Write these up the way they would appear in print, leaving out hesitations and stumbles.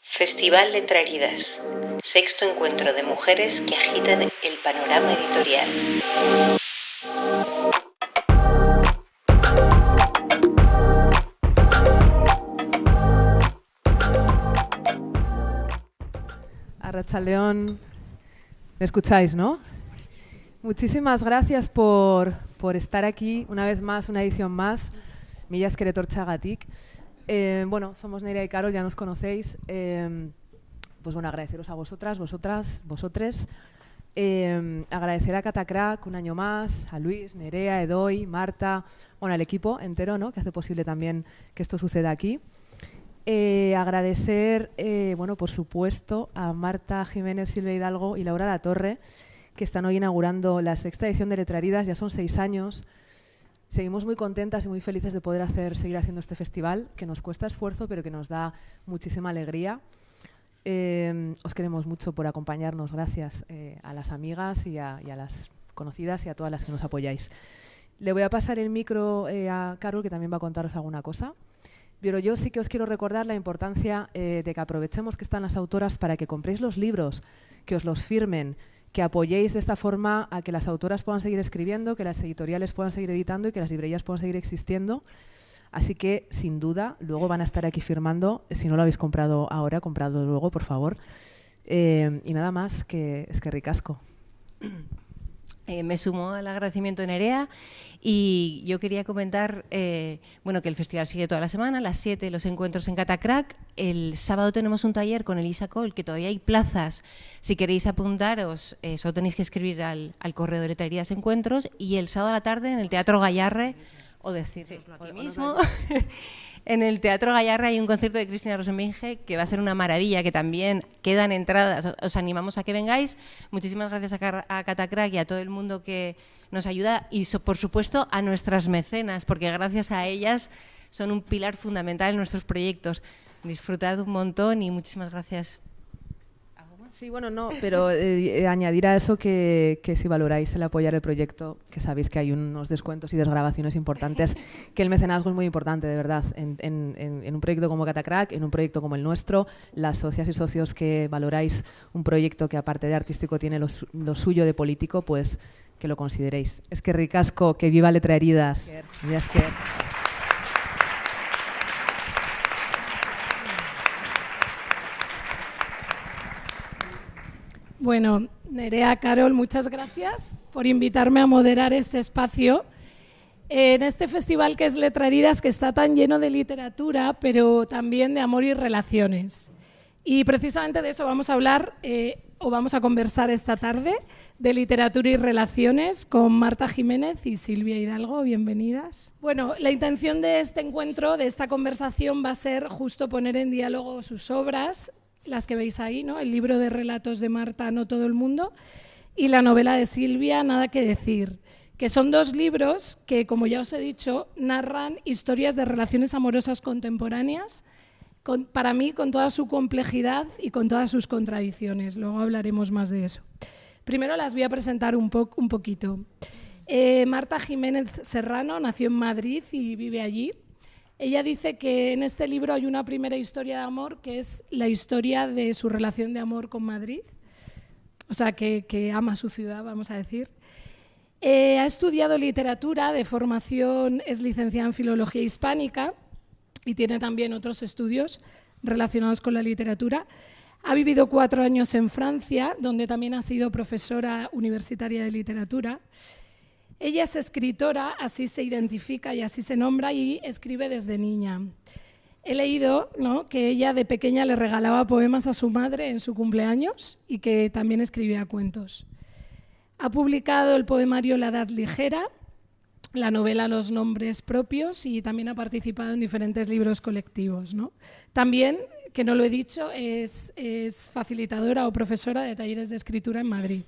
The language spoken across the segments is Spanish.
Festival Letraridas, sexto encuentro de mujeres que agitan el panorama editorial. Arratsaldeon, ¿me escucháis, no? Muchísimas gracias por estar aquí una vez más, una edición más. Mila esker etortzeagatik. Bueno, somos Nerea y Carol, ya nos conocéis. Pues bueno, agradeceros a vosotras, vosotres. Agradecer a Catacrack un año más, a Luis, Nerea, Edoy, Marta, bueno, al equipo entero, ¿no?, que hace posible también que esto suceda aquí. Agradecer, bueno, por supuesto, a Marta Jiménez, Silvia Hidalgo y Laura Latorre, que están hoy inaugurando la sexta edición de Letraridas. Ya son 6 años. Seguimos muy contentas y muy felices de poder seguir haciendo este festival, que nos cuesta esfuerzo, pero que nos da muchísima alegría. Os queremos mucho por acompañarnos. Gracias a las amigas y a las conocidas y a todas las que nos apoyáis. Le voy a pasar el micro a Carol, que también va a contaros alguna cosa. Pero yo sí que os quiero recordar la importancia de que aprovechemos que están las autoras para que compréis los libros, que os los firmen, que apoyéis de esta forma a que las autoras puedan seguir escribiendo, que las editoriales puedan seguir editando y que las librerías puedan seguir existiendo. Así que, sin duda, luego van a estar aquí firmando. Si no lo habéis comprado ahora, compradlo luego, por favor. Y nada más, que es que ricasco. Me sumo al agradecimiento de Nerea y yo quería comentar bueno, que el festival sigue toda la semana, a las 7 los encuentros en Catacrack. El sábado tenemos un taller con Elisa Cole, que todavía hay plazas. Si queréis apuntaros, solo tenéis que escribir al correo de Letraridas Encuentros. Y el sábado a la tarde en el Teatro Gayarre, o decirlo aquí mismo, en el Teatro Gayarre hay un concierto de Cristina Rosenbinge que va a ser una maravilla, que también quedan entradas. Os animamos a que vengáis. Muchísimas gracias a Catacrack y a todo el mundo que nos ayuda y, por supuesto, a nuestras mecenas, porque gracias a ellas son un pilar fundamental en nuestros proyectos. Disfrutad un montón y muchísimas gracias. Sí, bueno, no, pero añadir a eso que si valoráis el apoyar el proyecto, que sabéis que hay unos descuentos y desgrabaciones importantes, que el mecenazgo es muy importante, de verdad, en un proyecto como Catacrack, en un proyecto como el nuestro. Las socias y socios que valoráis un proyecto que aparte de artístico tiene lo suyo de político, pues que lo consideréis. Es que ricasco, que viva Letraridas. Es que... Bueno, Nerea, Carol, muchas gracias por invitarme a moderar este espacio en este festival que es Letraridas, que está tan lleno de literatura, pero también de amor y relaciones. Y precisamente de eso vamos a hablar o vamos a conversar esta tarde, de literatura y relaciones, con Marta Jiménez y Silvia Hidalgo. Bienvenidas. Bueno, la intención de este encuentro, de esta conversación, va a ser justo poner en diálogo sus obras, las que veis ahí, ¿no? El libro de relatos de Marta, No todo el mundo, y la novela de Silvia, Nada que decir, que son 2 libros que, como ya os he dicho, narran historias de relaciones amorosas contemporáneas, para mí con toda su complejidad y con todas sus contradicciones. Luego hablaremos más de eso. Primero las voy a presentar un poquito. Marta Jiménez Serrano nació en Madrid y vive allí. Ella dice que en este libro hay una primera historia de amor, que es la historia de su relación de amor con Madrid, o sea, que ama su ciudad, vamos a decir. Ha estudiado literatura, de formación es licenciada en Filología Hispánica y tiene también otros estudios relacionados con la literatura. Ha vivido 4 años en Francia, donde también ha sido profesora universitaria de literatura. Ella es escritora, así se identifica y así se nombra, y escribe desde niña. He leído, ¿no?, que ella de pequeña le regalaba poemas a su madre en su cumpleaños y que también escribía cuentos. Ha publicado el poemario La Edad Ligera, la novela Los Nombres Propios, y también ha participado en diferentes libros colectivos, ¿no? También, que no lo he dicho, es facilitadora o profesora de talleres de escritura en Madrid.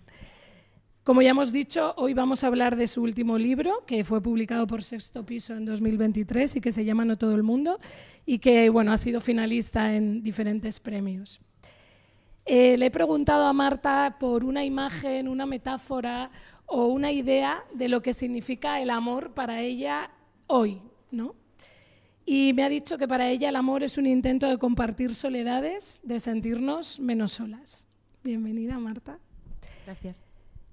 Como ya hemos dicho, hoy vamos a hablar de su último libro, que fue publicado por Sexto Piso en 2023 y que se llama No todo el mundo, y que, bueno, ha sido finalista en diferentes premios. Le he preguntado a Marta por una imagen, una metáfora o una idea de lo que significa el amor para ella hoy, ¿no? y me ha dicho que para ella el amor es un intento de compartir soledades, de sentirnos menos solas. Bienvenida, Marta. Gracias.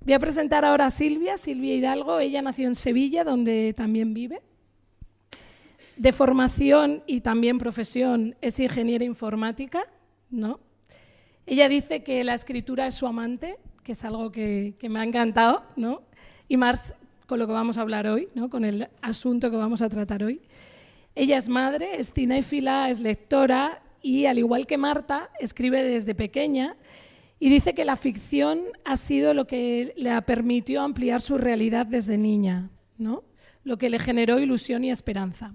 Voy a presentar ahora a Silvia Hidalgo. Ella nació en Sevilla, donde también vive. De formación y también profesión es ingeniera informática, ¿no? Ella dice que la escritura es su amante, que es algo que me ha encantado, ¿no? Y más con lo que vamos a hablar hoy, ¿no? Con el asunto que vamos a tratar hoy. Ella es madre, es cinéfila, es lectora y, al igual que Marta, escribe desde pequeña y dice que la ficción ha sido lo que le permitió ampliar su realidad desde niña, ¿no? Lo que le generó ilusión y esperanza.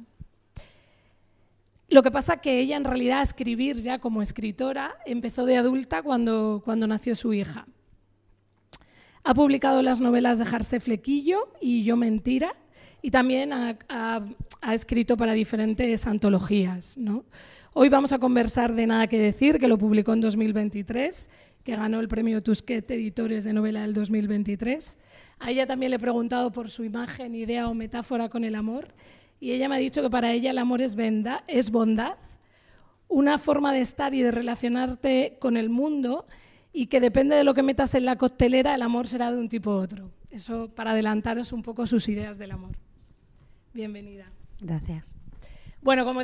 Lo que pasa que ella, en realidad, a escribir ya como escritora empezó de adulta cuando nació su hija. Ha publicado las novelas Dejarse flequillo y Yo mentira, y también ha escrito para diferentes antologías, ¿no? Hoy vamos a conversar de Nada que decir, que lo publicó en 2023, que ganó el premio Tusquet Editores de novela del 2023. A ella también le he preguntado por su imagen, idea o metáfora con el amor, y ella me ha dicho que para ella el amor es bondad, una forma de estar y de relacionarte con el mundo, y que depende de lo que metas en la coctelera, el amor será de un tipo u otro. Eso para adelantaros un poco sus ideas del amor. Bienvenida. Gracias. Bueno, como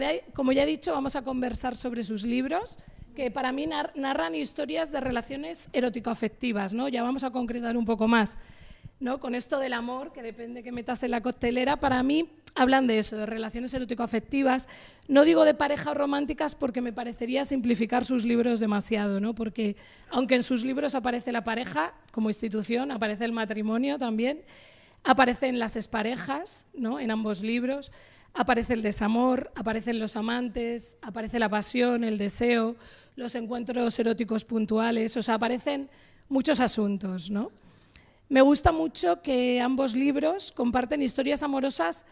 ya he dicho, vamos a conversar sobre sus libros, que para mí narran historias de relaciones erótico-afectivas, ¿no? Ya vamos a concretar un poco más, ¿no? Con esto del amor, que depende que metas en la coctelera, para mí hablan de eso, de relaciones erótico-afectivas. No digo de pareja o románticas porque me parecería simplificar sus libros demasiado, ¿no? Porque aunque en sus libros aparece la pareja como institución, aparece el matrimonio también, aparecen las exparejas, ¿no? En ambos libros, aparece el desamor, aparecen los amantes, aparece la pasión, el deseo, los encuentros eróticos puntuales, o sea, aparecen muchos asuntos, ¿no? Me gusta mucho que ambos libros comparten historias amorosas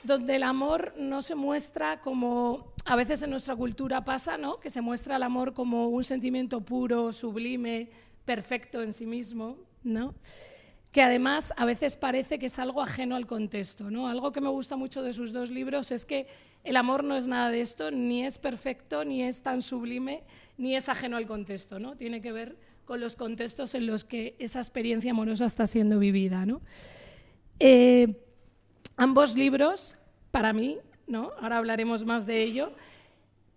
donde el amor no se muestra como a veces en nuestra cultura pasa, ¿no? Que se muestra el amor como un sentimiento puro, sublime, perfecto en sí mismo, ¿no? Que además a veces parece que es algo ajeno al contexto, ¿no? Algo que me gusta mucho de sus dos libros es que el amor no es nada de esto, ni es perfecto, ni es tan sublime, ni es ajeno al contexto, ¿no? Tiene que ver con los contextos en los que esa experiencia amorosa está siendo vivida, ¿no? Ambos libros, para mí, ¿no? Ahora hablaremos más de ello.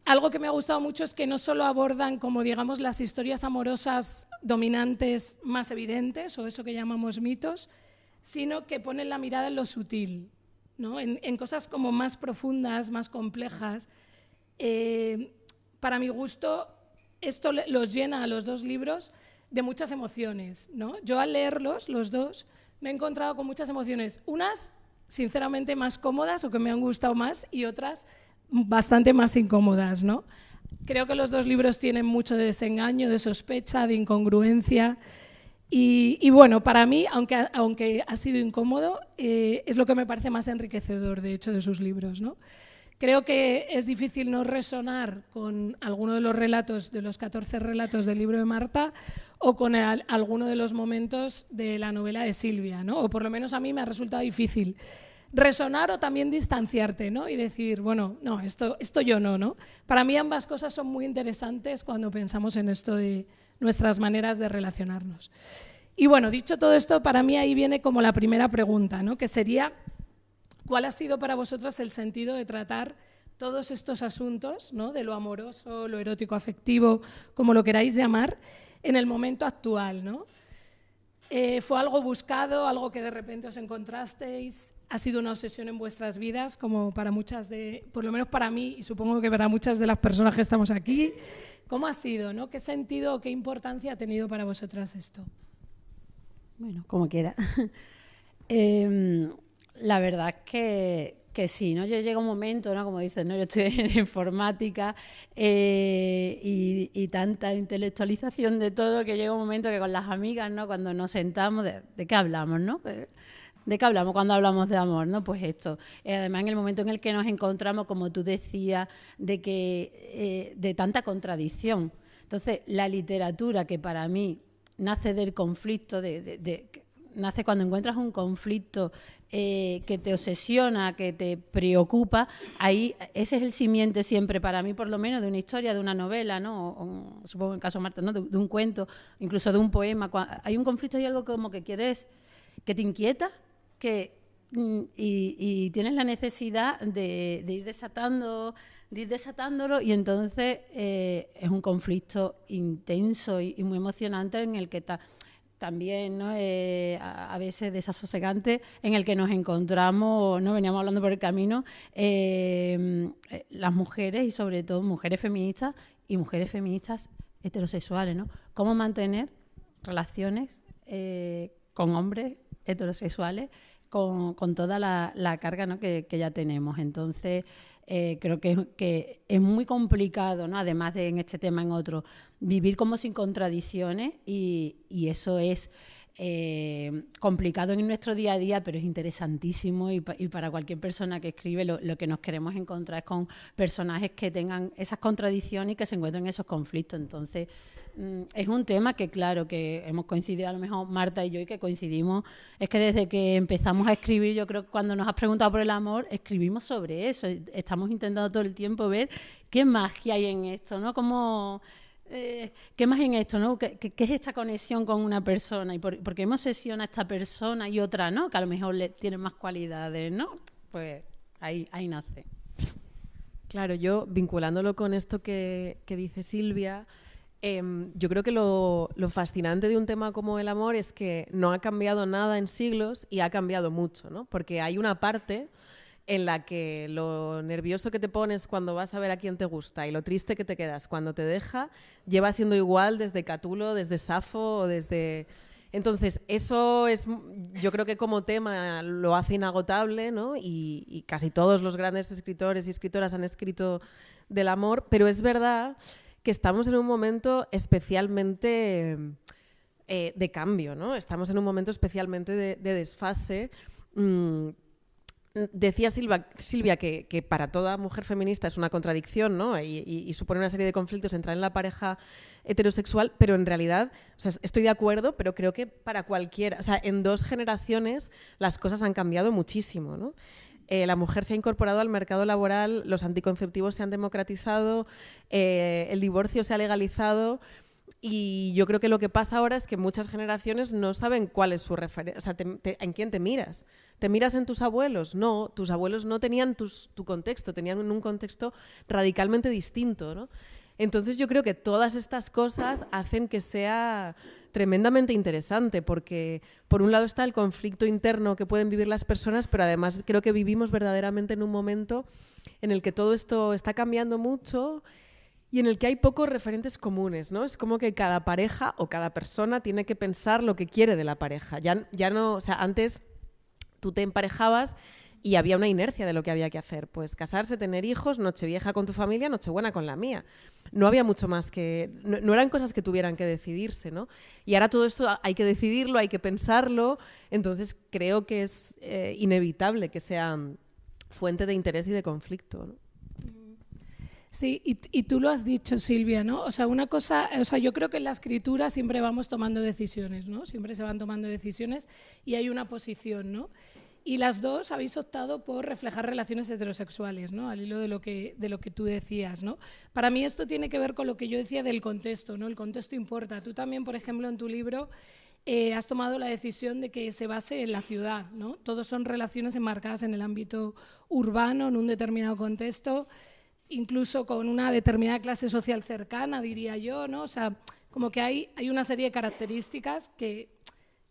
Algo que me ha gustado mucho es que no solo abordan, como digamos, las historias amorosas dominantes más evidentes, o eso que llamamos mitos, sino que ponen la mirada en lo sutil, ¿no? En cosas como más profundas, más complejas. Para mi gusto, esto los llena a los dos libros de muchas emociones, ¿no? Yo al leerlos, los dos, me he encontrado con muchas emociones. Unas, sinceramente, más cómodas o que me han gustado más, y otras bastante más incómodas, ¿no? Creo que los dos libros tienen mucho de desengaño, de sospecha, de incongruencia. Y bueno, para mí, aunque ha sido incómodo, es lo que me parece más enriquecedor, de hecho, de sus libros, ¿no? Creo que es difícil no resonar con alguno de los relatos, de los 14 relatos del libro de Marta, o con alguno de los momentos de la novela de Silvia, ¿no? O por lo menos a mí me ha resultado difícil resonar o también distanciarte, ¿no? Y decir, bueno, no, esto yo no, ¿no? Para mí ambas cosas son muy interesantes cuando pensamos en esto de nuestras maneras de relacionarnos. Y bueno, dicho todo esto, para mí ahí viene como la primera pregunta, ¿no? Que sería, ¿cuál ha sido para vosotras el sentido de tratar todos estos asuntos, ¿no? De lo amoroso, lo erótico afectivo, como lo queráis llamar, en el momento actual, ¿no? ¿Fue algo buscado, algo que de repente os encontrasteis? ¿Ha sido una obsesión en vuestras vidas, como para muchas por lo menos para mí, y supongo que para muchas de las personas que estamos aquí? ¿Cómo ha sido, ¿no? ¿Qué sentido o qué importancia ha tenido para vosotras esto? Bueno, como quiera. La verdad es que sí, ¿no? Yo llego a un momento, ¿no? Como dices, ¿no? Yo estoy en informática y tanta intelectualización de todo, que llega un momento que con las amigas, ¿no? Cuando nos sentamos, ¿de qué hablamos, no? ¿De qué hablamos cuando hablamos de amor, no? Pues esto. Además, en el momento en el que nos encontramos, como tú decías, de tanta contradicción. Entonces, la literatura, que para mí nace del conflicto, nace cuando encuentras un conflicto que te obsesiona, que te preocupa. Ahí ese es el simiente siempre, para mí por lo menos, de una historia, de una novela, ¿no? O, supongo en el caso de Marta, ¿no? De un cuento, incluso de un poema. Hay un conflicto y algo como que quieres, que te inquieta, y tienes la necesidad de ir desatándolo, y entonces es un conflicto intenso y muy emocionante, en el que también, ¿no? A veces desasosegante, en el que nos encontramos, ¿no? Veníamos hablando por el camino, las mujeres, y sobre todo mujeres feministas y mujeres feministas heterosexuales, ¿no? Cómo mantener relaciones con hombres heterosexuales con toda la carga, ¿no? que ya tenemos. Entonces, creo que es muy complicado, ¿no? Además de en este tema, en otro, vivir como sin contradicciones, y eso es complicado en nuestro día a día, pero es interesantísimo, y para cualquier persona que escribe lo que nos queremos encontrar es con personajes que tengan esas contradicciones y que se encuentren en esos conflictos. Entonces, es un tema que, claro, que hemos coincidido, a lo mejor Marta y yo, y que coincidimos, es que desde que empezamos a escribir, yo creo que cuando nos has preguntado por el amor, escribimos sobre eso. Estamos intentando todo el tiempo ver qué magia hay en esto, ¿no? ¿Qué más en esto, ¿no? ¿Qué es esta conexión con una persona? ¿Y por qué me obsesiona esta persona y otra no? Que a lo mejor tiene más cualidades, ¿no? Pues ahí nace. Claro, yo vinculándolo con esto que dice Silvia, yo creo que lo fascinante de un tema como el amor es que no ha cambiado nada en siglos y ha cambiado mucho, ¿no? Porque hay una parte en la que lo nervioso que te pones cuando vas a ver a quién te gusta y lo triste que te quedas cuando te deja lleva siendo igual desde Catulo, desde Safo o desde... Entonces, eso es, yo creo que como tema lo hace inagotable, ¿no? Y casi todos los grandes escritores y escritoras han escrito del amor, pero es verdad que estamos en un momento especialmente de cambio, ¿no? Estamos en un momento especialmente de desfase. Decía Silvia que para toda mujer feminista es una contradicción, ¿no? Y supone una serie de conflictos entrar en la pareja heterosexual, pero en realidad, o sea, estoy de acuerdo, pero creo que para cualquiera, o sea, en 2 generaciones las cosas han cambiado muchísimo, ¿no? La mujer se ha incorporado al mercado laboral, los anticonceptivos se han democratizado, el divorcio se ha legalizado, y yo creo que lo que pasa ahora es que muchas generaciones no saben cuál es su referencia, o sea, ¿en quién te miras? ¿Te miras en tus abuelos? No, tus abuelos no tenían tu contexto, tenían un contexto radicalmente distinto, ¿no? Entonces yo creo que todas estas cosas hacen que sea tremendamente interesante, porque por un lado está el conflicto interno que pueden vivir las personas, pero además creo que vivimos verdaderamente en un momento en el que todo esto está cambiando mucho y en el que hay pocos referentes comunes, ¿no? Es como que cada pareja o cada persona tiene que pensar lo que quiere de la pareja. Ya no, o sea, antes tú te emparejabas y había una inercia de lo que había que hacer. Pues casarse, tener hijos, Nochevieja con tu familia, Nochebuena con la mía. No había mucho más que... No eran cosas que tuvieran que decidirse, ¿no? Y ahora todo esto hay que decidirlo, hay que pensarlo. Entonces creo que es inevitable que sea fuente de interés y de conflicto, ¿no? Sí, y tú lo has dicho, Silvia, ¿no? O sea, una cosa, o sea, yo creo que en la escritura siempre vamos tomando decisiones, ¿no? Siempre se van tomando decisiones y hay una posición, ¿no? Y las dos habéis optado por reflejar relaciones heterosexuales, ¿no? Al hilo de lo que tú decías, ¿no? Para mí esto tiene que ver con lo que yo decía del contexto, ¿no? El contexto importa. Tú también, por ejemplo, en tu libro has tomado la decisión de que se base en la ciudad, ¿no? Todos son relaciones enmarcadas en el ámbito urbano, en un determinado contexto, incluso con una determinada clase social cercana, diría yo, ¿no? O sea, como que hay una serie de características que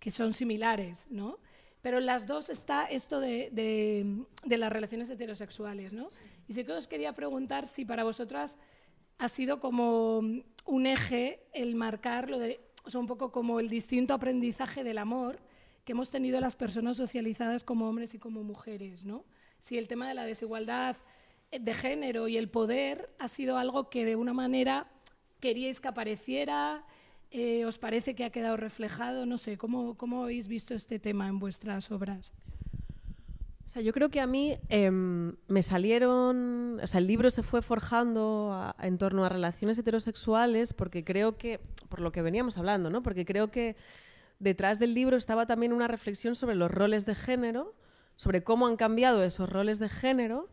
son similares, ¿no? Pero en las dos está esto de las relaciones heterosexuales, ¿no? Y sí que os quería preguntar si para vosotras ha sido como un eje el marcar o sea, un poco como el distinto aprendizaje del amor que hemos tenido las personas socializadas como hombres y como mujeres, ¿no? Si el tema de la desigualdad de género y el poder ha sido algo que de una manera queríais que apareciera. ¿Os parece que ha quedado reflejado? No sé, ¿cómo habéis visto este tema en vuestras obras? O sea, yo creo que a mí me salieron... O sea, el libro se fue forjando en torno a relaciones heterosexuales porque creo que... Por lo que veníamos hablando, ¿no? Porque creo que detrás del libro estaba también una reflexión sobre los roles de género, sobre cómo han cambiado esos roles de género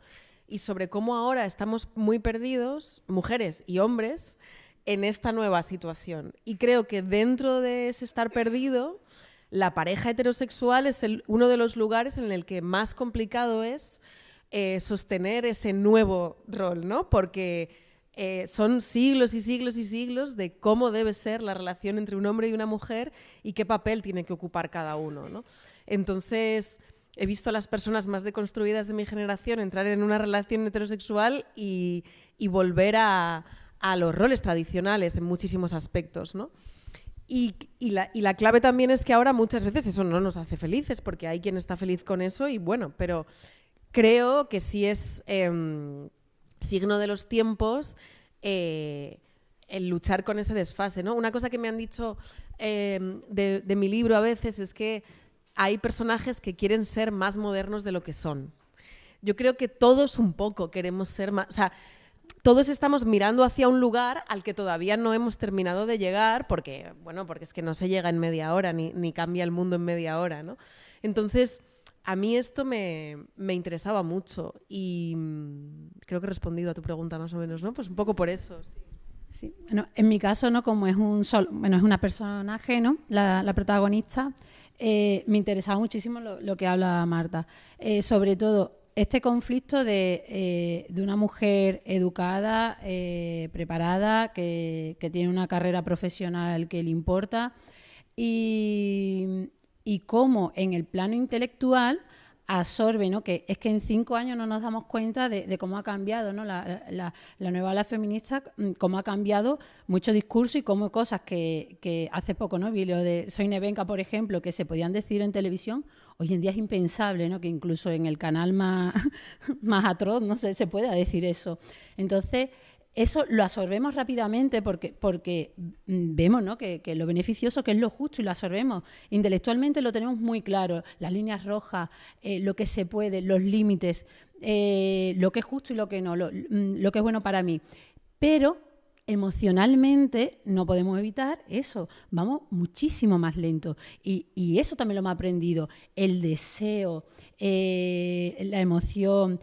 y sobre cómo ahora estamos muy perdidos, mujeres y hombres, en esta nueva situación. Y creo que dentro de ese estar perdido, la pareja heterosexual es uno de los lugares en el que más complicado es sostener ese nuevo rol, ¿no? Porque son siglos y siglos y siglos de cómo debe ser la relación entre un hombre y una mujer y qué papel tiene que ocupar cada uno, ¿no? Entonces, he visto a las personas más deconstruidas de mi generación entrar en una relación heterosexual y volver a los roles tradicionales en muchísimos aspectos, ¿no? Y la clave también es que ahora muchas veces eso no nos hace felices, porque hay quien está feliz con eso y bueno, pero creo que sí es signo de los tiempos el luchar con ese desfase, ¿no? Una cosa que me han dicho de mi libro a veces es que hay personajes que quieren ser más modernos de lo que son. Yo creo que todos un poco queremos ser más... O sea, todos estamos mirando hacia un lugar al que todavía no hemos terminado de llegar porque, bueno, porque es que no se llega en media hora ni cambia el mundo en media hora, ¿no? Entonces, a mí esto me interesaba mucho y creo que he respondido a tu pregunta más o menos, ¿no? Pues un poco por eso, sí. Sí. Bueno, en mi caso, ¿no? Como es es una personaje, ¿no? La protagonista, me interesaba muchísimo lo que habla Marta. Sobre todo, este conflicto de una mujer educada, preparada, que tiene una carrera profesional que le importa y cómo en el plano intelectual absorbe, ¿no? Que es que en 5 años no nos damos cuenta de cómo ha cambiado, ¿no? la nueva ola feminista, cómo ha cambiado mucho discurso y cómo cosas que hace poco, ¿no? Vi lo de Soy Nevenka, por ejemplo, que se podían decir en televisión, hoy en día es impensable, ¿no? Que incluso en el canal más atroz no se pueda decir eso. Entonces, eso lo absorbemos rápidamente porque vemos, ¿no? que lo beneficioso, que es lo justo, y lo absorbemos. Intelectualmente lo tenemos muy claro, las líneas rojas, lo que se puede, los límites, lo que es justo y lo que no, lo que es bueno para mí. Pero emocionalmente no podemos evitar eso, vamos muchísimo más lento y eso también lo hemos aprendido, el deseo, la emoción,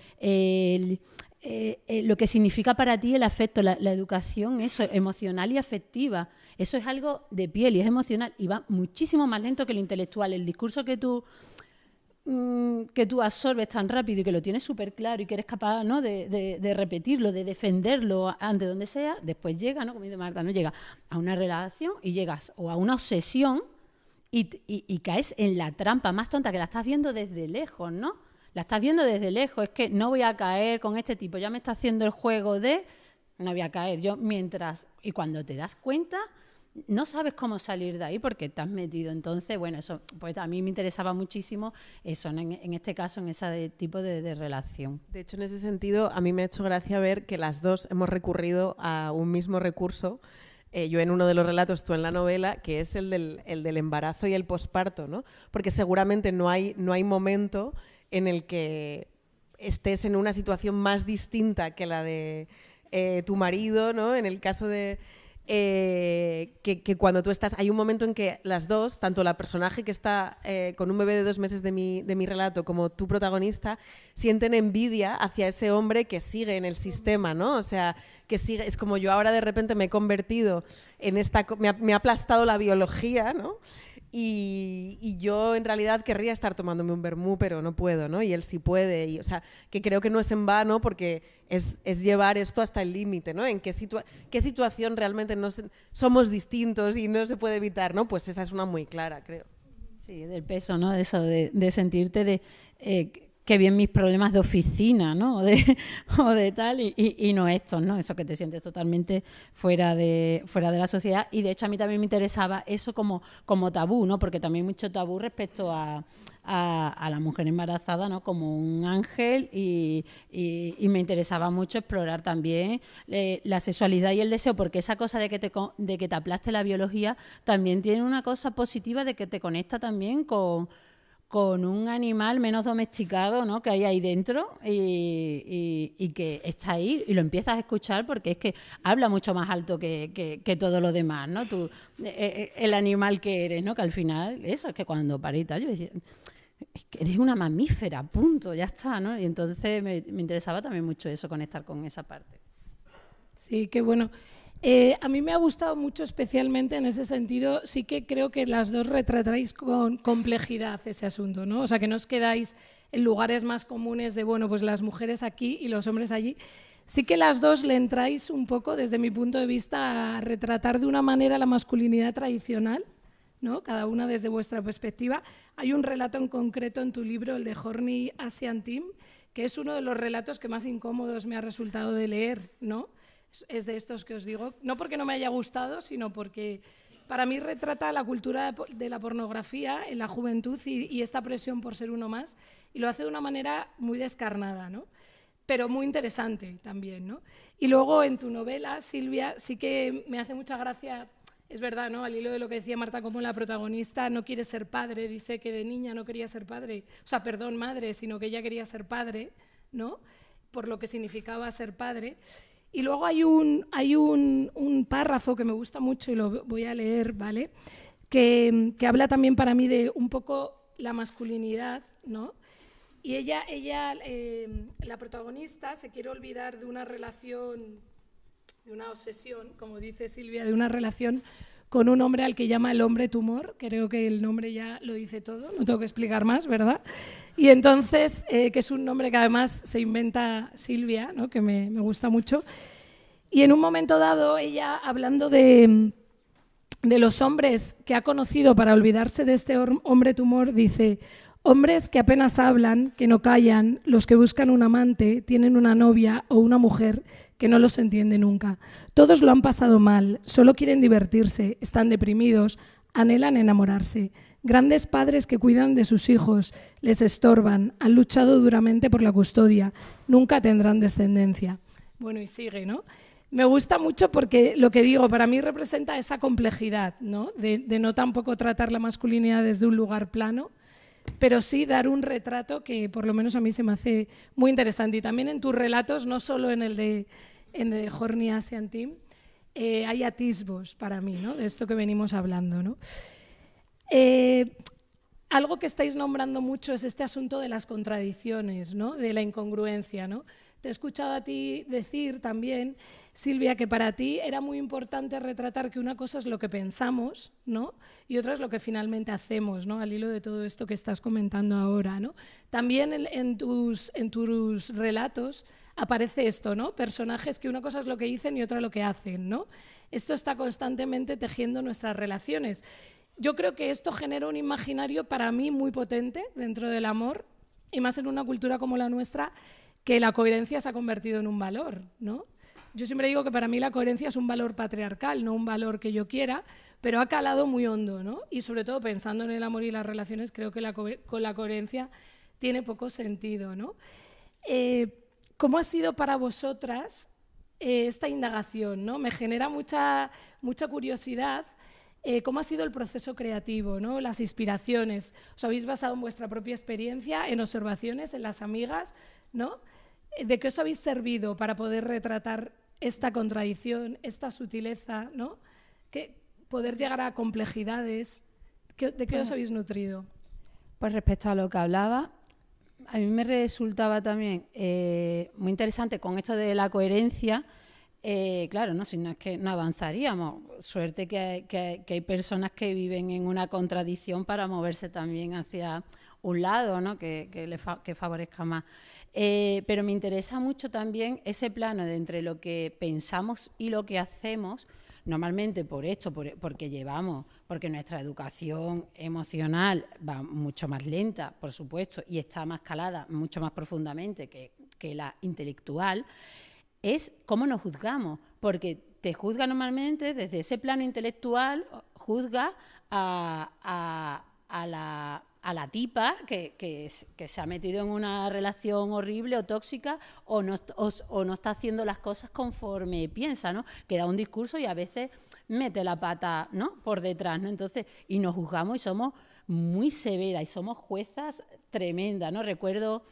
lo que significa para ti el afecto, la educación, eso, emocional y afectiva, eso es algo de piel y es emocional y va muchísimo más lento que lo intelectual. El discurso que tú absorbes tan rápido y que lo tienes súper claro y que eres capaz, ¿no? de repetirlo, de defenderlo ante donde sea, después llega, ¿no? Como dice Marta, ¿no? Llega a una relación y llegas o a una obsesión y caes en la trampa más tonta, que la estás viendo desde lejos, ¿no? La estás viendo desde lejos, es que no voy a caer con este tipo, ya me está haciendo el juego de no voy a caer yo mientras, y cuando te das cuenta no sabes cómo salir de ahí porque te has metido. Entonces, bueno, eso pues a mí me interesaba muchísimo eso, ¿no? En este caso, en ese tipo de relación. De hecho, en ese sentido, a mí me ha hecho gracia ver que las dos hemos recurrido a un mismo recurso. Yo en uno de los relatos, tú en la novela, que es el del embarazo y el posparto, ¿no? Porque seguramente no hay momento en el que estés en una situación más distinta que la de tu marido, ¿no? En el caso de que cuando tú estás... Hay un momento en que las dos, tanto la personaje que está con un bebé de 2 meses de mi relato como tu protagonista, sienten envidia hacia ese hombre que sigue en el sistema, ¿no? O sea, que sigue... Es como yo ahora de repente me he convertido en esta... Me ha aplastado la biología, ¿no? Y yo en realidad querría estar tomándome un vermú, pero no puedo, ¿no? Y él sí puede. Y, o sea, que creo que no es en vano porque es llevar esto hasta el límite, ¿no? En qué situación realmente somos distintos y no se puede evitar, ¿no? Pues esa es una muy clara, creo. Sí, del peso, ¿no? De eso, de sentirte qué bien mis problemas de oficina, ¿no? O de tal, y no estos, ¿no? Eso que te sientes totalmente fuera de la sociedad. Y de hecho a mí también me interesaba eso como tabú, ¿no? Porque también hay mucho tabú respecto a la mujer embarazada, ¿no? Como un ángel y me interesaba mucho explorar también la sexualidad y el deseo, porque esa cosa de que te aplaste la biología también tiene una cosa positiva de que te conecta también con con un animal menos domesticado, ¿no?, que hay ahí dentro y que está ahí y lo empiezas a escuchar porque es que habla mucho más alto que todo lo demás, ¿no? Tú, el animal que eres, ¿no? Que al final, eso es que cuando paré y tal, yo decía, es que eres una mamífera, punto, ya está, ¿no? Y entonces me interesaba también mucho eso, conectar con esa parte. Sí, qué bueno. A mí me ha gustado mucho, especialmente en ese sentido, sí que creo que las dos retratáis con complejidad ese asunto, ¿no? O sea, que no os quedáis en lugares más comunes de, bueno, pues las mujeres aquí y los hombres allí. Sí que las dos le entráis un poco, desde mi punto de vista, a retratar de una manera la masculinidad tradicional, ¿no? Cada una desde vuestra perspectiva. Hay un relato en concreto en tu libro, el de Horny Asian Team, que es uno de los relatos que más incómodos me ha resultado de leer, ¿no? Es de estos que os digo, no porque no me haya gustado, sino porque para mí retrata la cultura de la pornografía en la juventud y esta presión por ser uno más, y lo hace de una manera muy descarnada, ¿no? Pero muy interesante también, ¿no? Y luego en tu novela, Silvia, sí que me hace mucha gracia, es verdad, ¿no?, al hilo de lo que decía Marta, como la protagonista no quiere ser padre, dice que de niña no quería ser padre, o sea, perdón, madre, sino que ella quería ser padre, ¿no?, por lo que significaba ser padre. Y luego hay un párrafo que me gusta mucho y lo voy a leer, ¿vale?, que habla también para mí de un poco la masculinidad, ¿no? Y ella la protagonista, se quiere olvidar de una relación, de una obsesión, como dice Silvia, de una relación con un hombre al que llama el hombre tumor. Creo que el nombre ya lo dice todo, no tengo que explicar más, ¿verdad? Y entonces, que es un nombre que además se inventa Silvia, ¿no?, que me gusta mucho. Y en un momento dado, ella, hablando de los hombres que ha conocido para olvidarse de este hombre tumor, dice: hombres que apenas hablan, que no callan, los que buscan un amante, tienen una novia o una mujer que no los entiende nunca. Todos lo han pasado mal, solo quieren divertirse, están deprimidos, anhelan enamorarse. Grandes padres que cuidan de sus hijos, les estorban, han luchado duramente por la custodia, nunca tendrán descendencia. Bueno, y sigue, ¿no? Me gusta mucho porque lo que digo, para mí representa esa complejidad, ¿no? De no tampoco tratar la masculinidad desde un lugar plano, pero sí dar un retrato que por lo menos a mí se me hace muy interesante. Y también en tus relatos, no solo en el de Horny Asian Team, hay atisbos para mí, ¿no?, de esto que venimos hablando, ¿no? Algo que estáis nombrando mucho es este asunto de las contradicciones, ¿no?, de la incongruencia, ¿no? Te he escuchado a ti decir también, Silvia, que para ti era muy importante retratar que una cosa es lo que pensamos, ¿no?, y otra es lo que finalmente hacemos, ¿no?, al hilo de todo esto que estás comentando ahora, ¿no? También en tus relatos aparece esto, ¿no?, personajes que una cosa es lo que dicen y otra lo que hacen, ¿no? Esto está constantemente tejiendo nuestras relaciones. Yo creo que esto genera un imaginario para mí muy potente dentro del amor, y más en una cultura como la nuestra, que la coherencia se ha convertido en un valor, ¿no? Yo siempre digo que para mí la coherencia es un valor patriarcal, no un valor que yo quiera, pero ha calado muy hondo, ¿no? Y sobre todo pensando en el amor y las relaciones, creo que con la coherencia tiene poco sentido, ¿no? ¿Cómo ha sido para vosotras esta indagación, ¿no? Me genera mucha curiosidad. ¿Cómo ha sido el proceso creativo, ¿no?, las inspiraciones? ¿Os habéis basado en vuestra propia experiencia, en observaciones, en las amigas, ¿no? ¿De qué os habéis servido para poder retratar esta contradicción, esta sutileza, ¿no?, poder llegar a complejidades? ¿De qué os habéis nutrido? Pues respecto a lo que hablaba, a mí me resultaba también muy interesante con esto de la coherencia. Claro, no, si no es que no avanzaríamos. Suerte que hay personas que viven en una contradicción para moverse también hacia un lado, ¿no?, que favorezca más. Pero me interesa mucho también ese plano de entre lo que pensamos y lo que hacemos, normalmente porque nuestra educación emocional va mucho más lenta, por supuesto, y está más calada mucho más profundamente que la intelectual. Es cómo nos juzgamos, porque te juzga normalmente desde ese plano intelectual, juzga a la tipa que se ha metido en una relación horrible o tóxica o no está haciendo las cosas conforme piensa, ¿no? Que da un discurso y a veces mete la pata, ¿no?, por detrás, ¿no? Entonces, y nos juzgamos y somos muy severa y somos juezas tremendas, ¿no? Recuerdo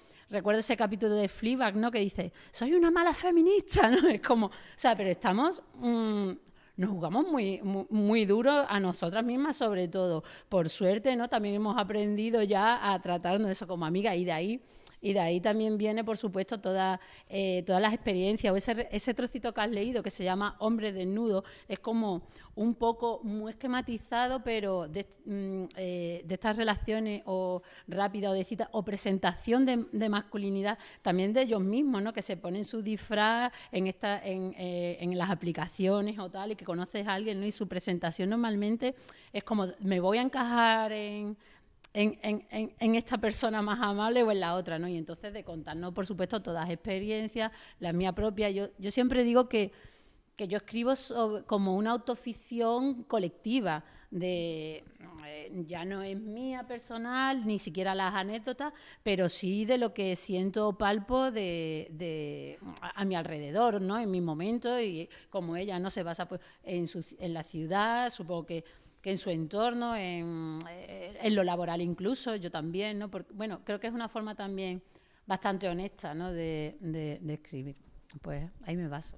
ese capítulo de Fleabag, ¿no? Que dice, soy una mala feminista, ¿no? Es como, o sea, pero estamos... nos jugamos muy duro a nosotras mismas, sobre todo. Por suerte, ¿no? También hemos aprendido ya a tratarnos de eso como amigas, y de ahí también viene, por supuesto, todas las experiencias, o ese trocito que has leído que se llama Hombre desnudo, es como un poco muy esquematizado, pero de estas relaciones o rápidas o de citas o presentación de masculinidad también de ellos mismos, ¿no? Que se ponen su disfraz en las aplicaciones o tal, y que conoces a alguien, ¿no? Y su presentación normalmente es como, me voy a encajar en esta persona más amable o en la otra, ¿no? Y entonces de contarnos, por supuesto, todas las experiencias, la mía propia. Yo siempre digo que yo escribo como una autoficción colectiva, ya no es mía personal, ni siquiera las anécdotas, pero sí de lo que siento o palpo a mi alrededor, ¿no? En mis momentos, y como ella, ¿no? Se basa pues, en la ciudad, supongo que en su entorno, en lo laboral incluso, yo también, ¿no? Porque, bueno, creo que es una forma también bastante honesta, ¿no? de escribir. Pues ahí me baso.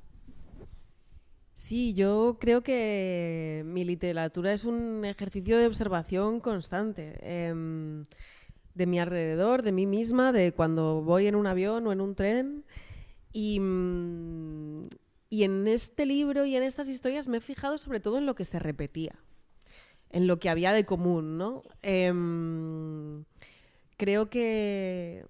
Sí, yo creo que mi literatura es un ejercicio de observación constante de mi alrededor, de mí misma, de cuando voy en un avión o en un tren. Y en este libro y en estas historias me he fijado sobre todo en lo que se repetía, en lo que había de común, ¿no? Creo que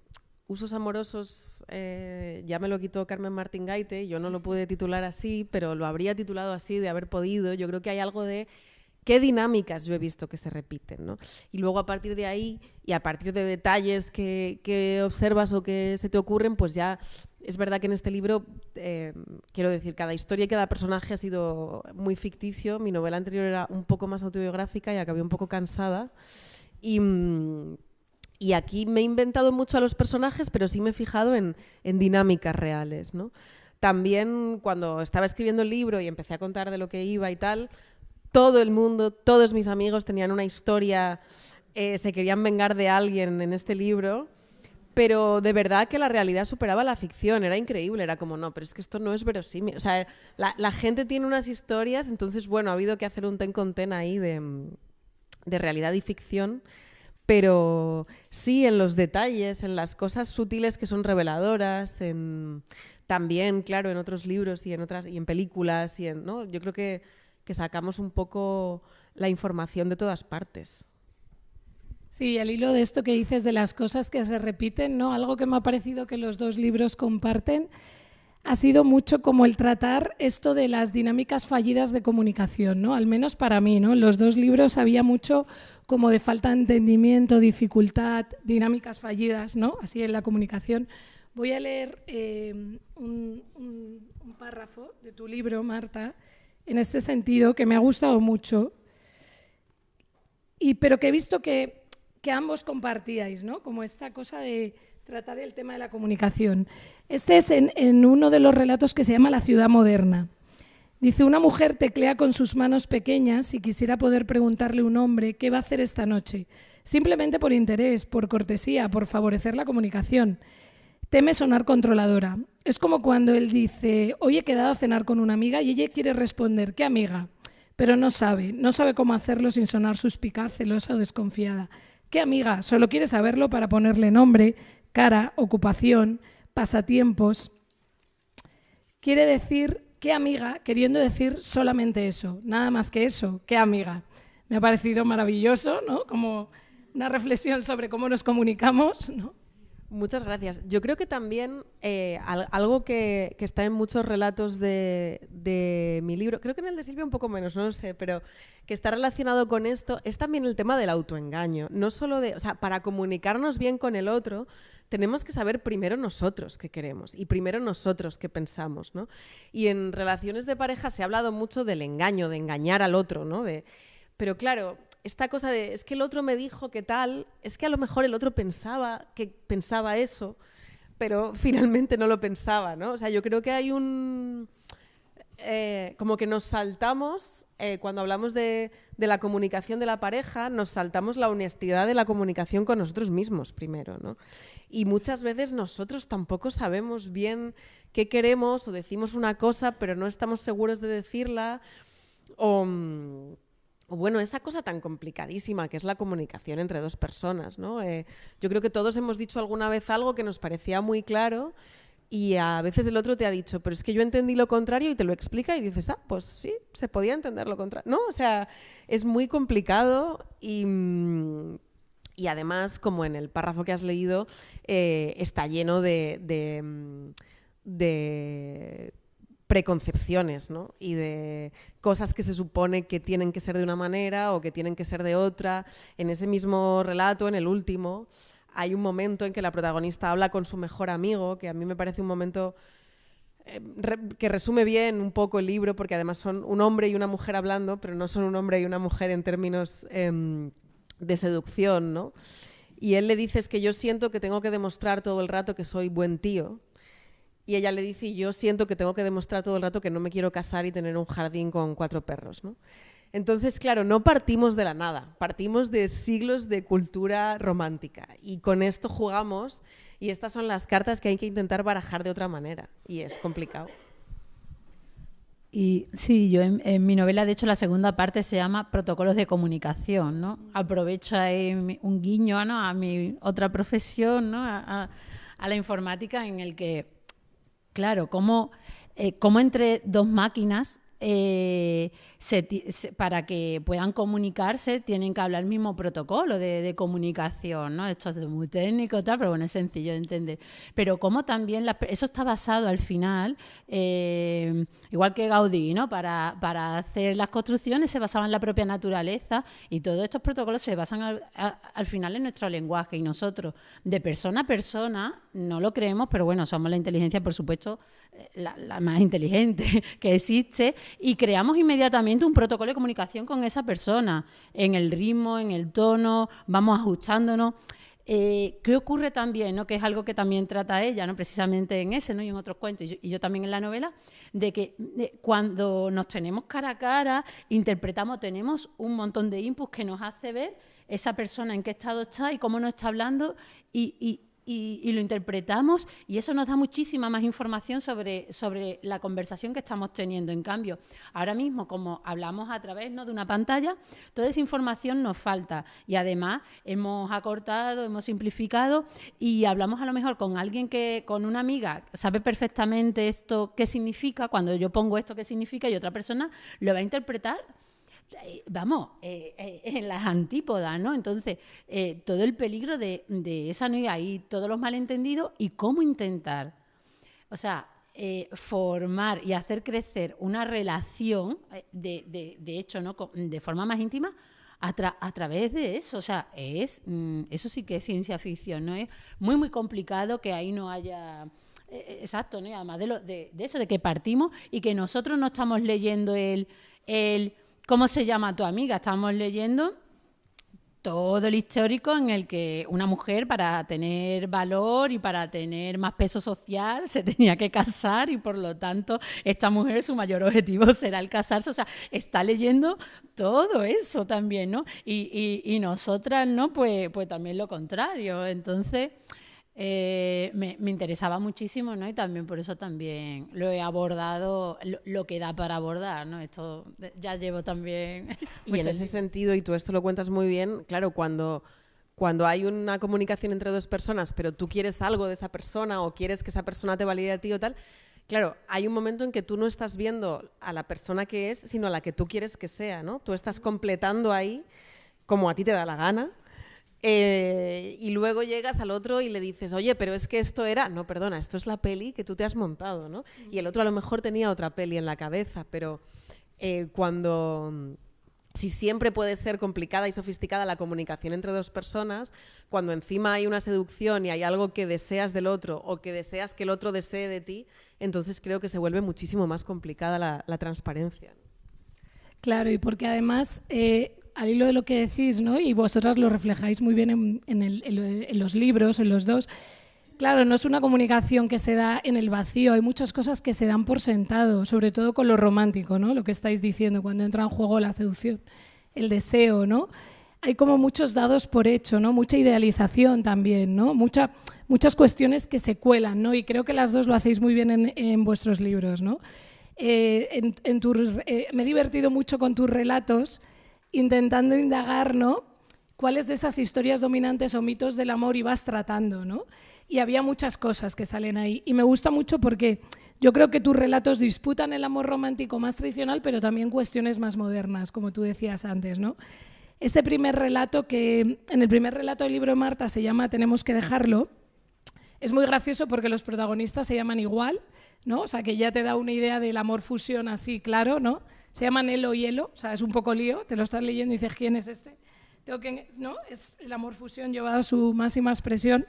Usos amorosos ya me lo quitó Carmen Martín Gaite, yo no lo pude titular así, pero lo habría titulado así de haber podido. Yo creo que hay algo de qué dinámicas yo he visto que se repiten, ¿no? Y luego a partir de ahí y a partir de detalles que observas o que se te ocurren, pues ya es verdad que en este libro, quiero decir, cada historia y cada personaje ha sido muy ficticio. Mi novela anterior era un poco más autobiográfica y acabé un poco cansada. Y aquí me he inventado mucho a los personajes, pero sí me he fijado en dinámicas reales, ¿no? También cuando estaba escribiendo el libro y empecé a contar de lo que iba y tal, todo el mundo, todos mis amigos tenían una historia, se querían vengar de alguien en este libro, pero de verdad que la realidad superaba la ficción, era increíble, era como, no, pero es que esto no es verosímil. O sea, la gente tiene unas historias, entonces, bueno, ha habido que hacer un ten con ten ahí de realidad y ficción. Pero sí, en los detalles, en las cosas sutiles que son reveladoras, también, claro, en otros libros y en películas, ¿no? Yo creo que sacamos un poco la información de todas partes. Sí, al hilo de esto que dices de las cosas que se repiten, ¿no? Algo que me ha parecido que los dos libros comparten ha sido mucho como el tratar esto de las dinámicas fallidas de comunicación, ¿no? Al menos para mí, ¿no? En los dos libros había mucho como de falta de entendimiento, dificultad, dinámicas fallidas, ¿no? Así en la comunicación. Voy a leer un párrafo de tu libro, Marta, en este sentido, que me ha gustado mucho, pero que he visto que ambos compartíais, ¿no? Como esta cosa de tratar el tema de la comunicación. Este es en uno de los relatos que se llama La ciudad moderna. Dice, una mujer teclea con sus manos pequeñas y quisiera poder preguntarle a un hombre qué va a hacer esta noche, simplemente por interés, por cortesía, por favorecer la comunicación. Teme sonar controladora. Es como cuando él dice, hoy he quedado a cenar con una amiga y ella quiere responder, ¿qué amiga? Pero no sabe cómo hacerlo sin sonar suspicaz, celosa o desconfiada. ¿Qué amiga? Solo quiere saberlo para ponerle nombre, cara, ocupación, pasatiempos. Quiere decir ¿qué amiga? Queriendo decir solamente eso, nada más que eso, ¿qué amiga? Me ha parecido maravilloso, ¿no? Como una reflexión sobre cómo nos comunicamos, ¿no? Muchas gracias. Yo creo que también algo que está en muchos relatos de mi libro, creo que en el de Silvia un poco menos, no lo sé, pero que está relacionado con esto, es también el tema del autoengaño. No solo o sea, para comunicarnos bien con el otro, tenemos que saber primero nosotros qué queremos y primero nosotros qué pensamos, ¿no? Y en relaciones de pareja se ha hablado mucho del engaño, de engañar al otro, ¿no? Pero claro, esta cosa de, es que el otro me dijo que tal, es que a lo mejor el otro pensaba que pensaba eso, pero finalmente no lo pensaba, ¿no? O sea, yo creo que hay como que nos saltamos, cuando hablamos de la comunicación de la pareja, nos saltamos la honestidad de la comunicación con nosotros mismos primero, ¿no? Y muchas veces nosotros tampoco sabemos bien qué queremos o decimos una cosa, pero no estamos seguros de decirla. O bueno, esa cosa tan complicadísima que es la comunicación entre dos personas, ¿no? Yo creo que todos hemos dicho alguna vez algo que nos parecía muy claro y a veces el otro te ha dicho, pero es que yo entendí lo contrario y te lo explica y dices, pues sí, se podía entender lo contrario. No, o sea, es muy complicado y además, como en el párrafo que has leído, está lleno de preconcepciones, ¿no? Y de cosas que se supone que tienen que ser de una manera o que tienen que ser de otra. En ese mismo relato, en el último, hay un momento en que la protagonista habla con su mejor amigo, que a mí me parece un momento que resume bien un poco el libro, porque además son un hombre y una mujer hablando, pero no son un hombre y una mujer en términos de seducción, ¿no? Y él le dice, es que yo siento que tengo que demostrar todo el rato que soy buen tío. Y ella le dice, yo siento que tengo que demostrar todo el rato que no me quiero casar y tener un jardín con 4 perros, ¿no? Entonces, claro, no partimos de la nada, partimos de siglos de cultura romántica y con esto jugamos y estas son las cartas que hay que intentar barajar de otra manera y es complicado. Y sí, yo en mi novela, de hecho, la segunda parte se llama Protocolos de comunicación, ¿no? Aprovecho ahí un guiño, ¿no?, a mi otra profesión, ¿no?, a la informática, en el que, claro, cómo entre dos máquinas para que puedan comunicarse tienen que hablar el mismo protocolo de comunicación, ¿no? Esto es muy técnico, tal, pero bueno, es sencillo de entender. Pero cómo también eso está basado al final, igual que Gaudí, ¿no? Para hacer las construcciones se basaba en la propia naturaleza y todos estos protocolos se basan al final en nuestro lenguaje y nosotros, de persona a persona, no lo creemos, pero bueno, somos la inteligencia, por supuesto, la más inteligente que existe y creamos inmediatamente un protocolo de comunicación con esa persona, en el ritmo, en el tono, vamos ajustándonos. ¿Qué ocurre también, ¿no?, que es algo que también trata ella, ¿no?, precisamente en ese, ¿no?, y en otros cuentos, y yo también en la novela, de que cuando nos tenemos cara a cara, tenemos un montón de inputs que nos hace ver esa persona en qué estado está y cómo nos está hablando y lo interpretamos y eso nos da muchísima más información sobre la conversación que estamos teniendo. En cambio, ahora mismo, como hablamos a través, ¿no?, de una pantalla, toda esa información nos falta y además hemos acortado, hemos simplificado y hablamos a lo mejor con alguien con una amiga sabe perfectamente esto qué significa, cuando yo pongo esto qué significa y otra persona lo va a interpretar en las antípodas, ¿no? Entonces, todo el peligro de esa, ¿no?, y ahí todos los malentendidos y cómo intentar, o sea, formar y hacer crecer una relación, de hecho, ¿no?, de forma más íntima, a través de eso. O sea, eso sí que es ciencia ficción, ¿no? Es muy, muy complicado que ahí no haya... exacto, ¿no? Y además de eso, de que partimos y que nosotros no estamos leyendo ¿cómo se llama tu amiga? Estamos leyendo todo el histórico en el que una mujer, para tener valor y para tener más peso social, se tenía que casar y por lo tanto esta mujer, su mayor objetivo será el casarse. O sea, está leyendo todo eso también, ¿no? Y nosotras, ¿no? Pues también lo contrario. Entonces... me interesaba muchísimo, ¿no? Y también por eso también lo he abordado, lo que da para abordar, ¿no? Esto ya llevo también... Y en ese sentido, y tú esto lo cuentas muy bien, claro, cuando hay una comunicación entre dos personas, pero tú quieres algo de esa persona o quieres que esa persona te valide a ti o tal, claro, hay un momento en que tú no estás viendo a la persona que es, sino a la que tú quieres que sea, ¿no? Tú estás completando ahí como a ti te da la gana. Y luego llegas al otro y le dices, oye, pero es que esto era... No, perdona, esto es la peli que tú te has montado, ¿no? Y el otro a lo mejor tenía otra peli en la cabeza, pero si siempre puede ser complicada y sofisticada la comunicación entre dos personas, cuando encima hay una seducción y hay algo que deseas del otro o que deseas que el otro desee de ti, entonces creo que se vuelve muchísimo más complicada la transparencia. Claro, y porque además... al hilo de lo que decís, ¿no?, y vosotras lo reflejáis muy bien en los libros, en los dos, Claro, no es una comunicación que se da en el vacío, hay muchas cosas que se dan por sentado, sobre todo con lo romántico, ¿no? Lo que estáis diciendo, cuando entra en juego la seducción, el deseo, ¿no? Hay como muchos dados por hecho, ¿no? Mucha idealización también, ¿no? Muchas cuestiones que se cuelan, ¿no? Y creo que las dos lo hacéis muy bien en vuestros libros, ¿no? Me he divertido mucho con tus relatos intentando indagar, ¿no? Cuáles de esas historias dominantes o mitos del amor ibas tratando, ¿no? Y había muchas cosas que salen ahí. Y me gusta mucho porque yo creo que tus relatos disputan el amor romántico más tradicional, pero también cuestiones más modernas, como tú decías antes, ¿no? Este primer relato, que en el primer relato del libro de Marta se llama Tenemos que dejarlo, es muy gracioso porque los protagonistas se llaman igual, ¿no? O sea, que ya te da una idea del amor fusión así, claro, ¿no? Se llaman Elo y Elo, o sea, es un poco lío, te lo estás leyendo y dices, ¿quién es este? ¿No? Es el amor fusión llevado a su máxima expresión.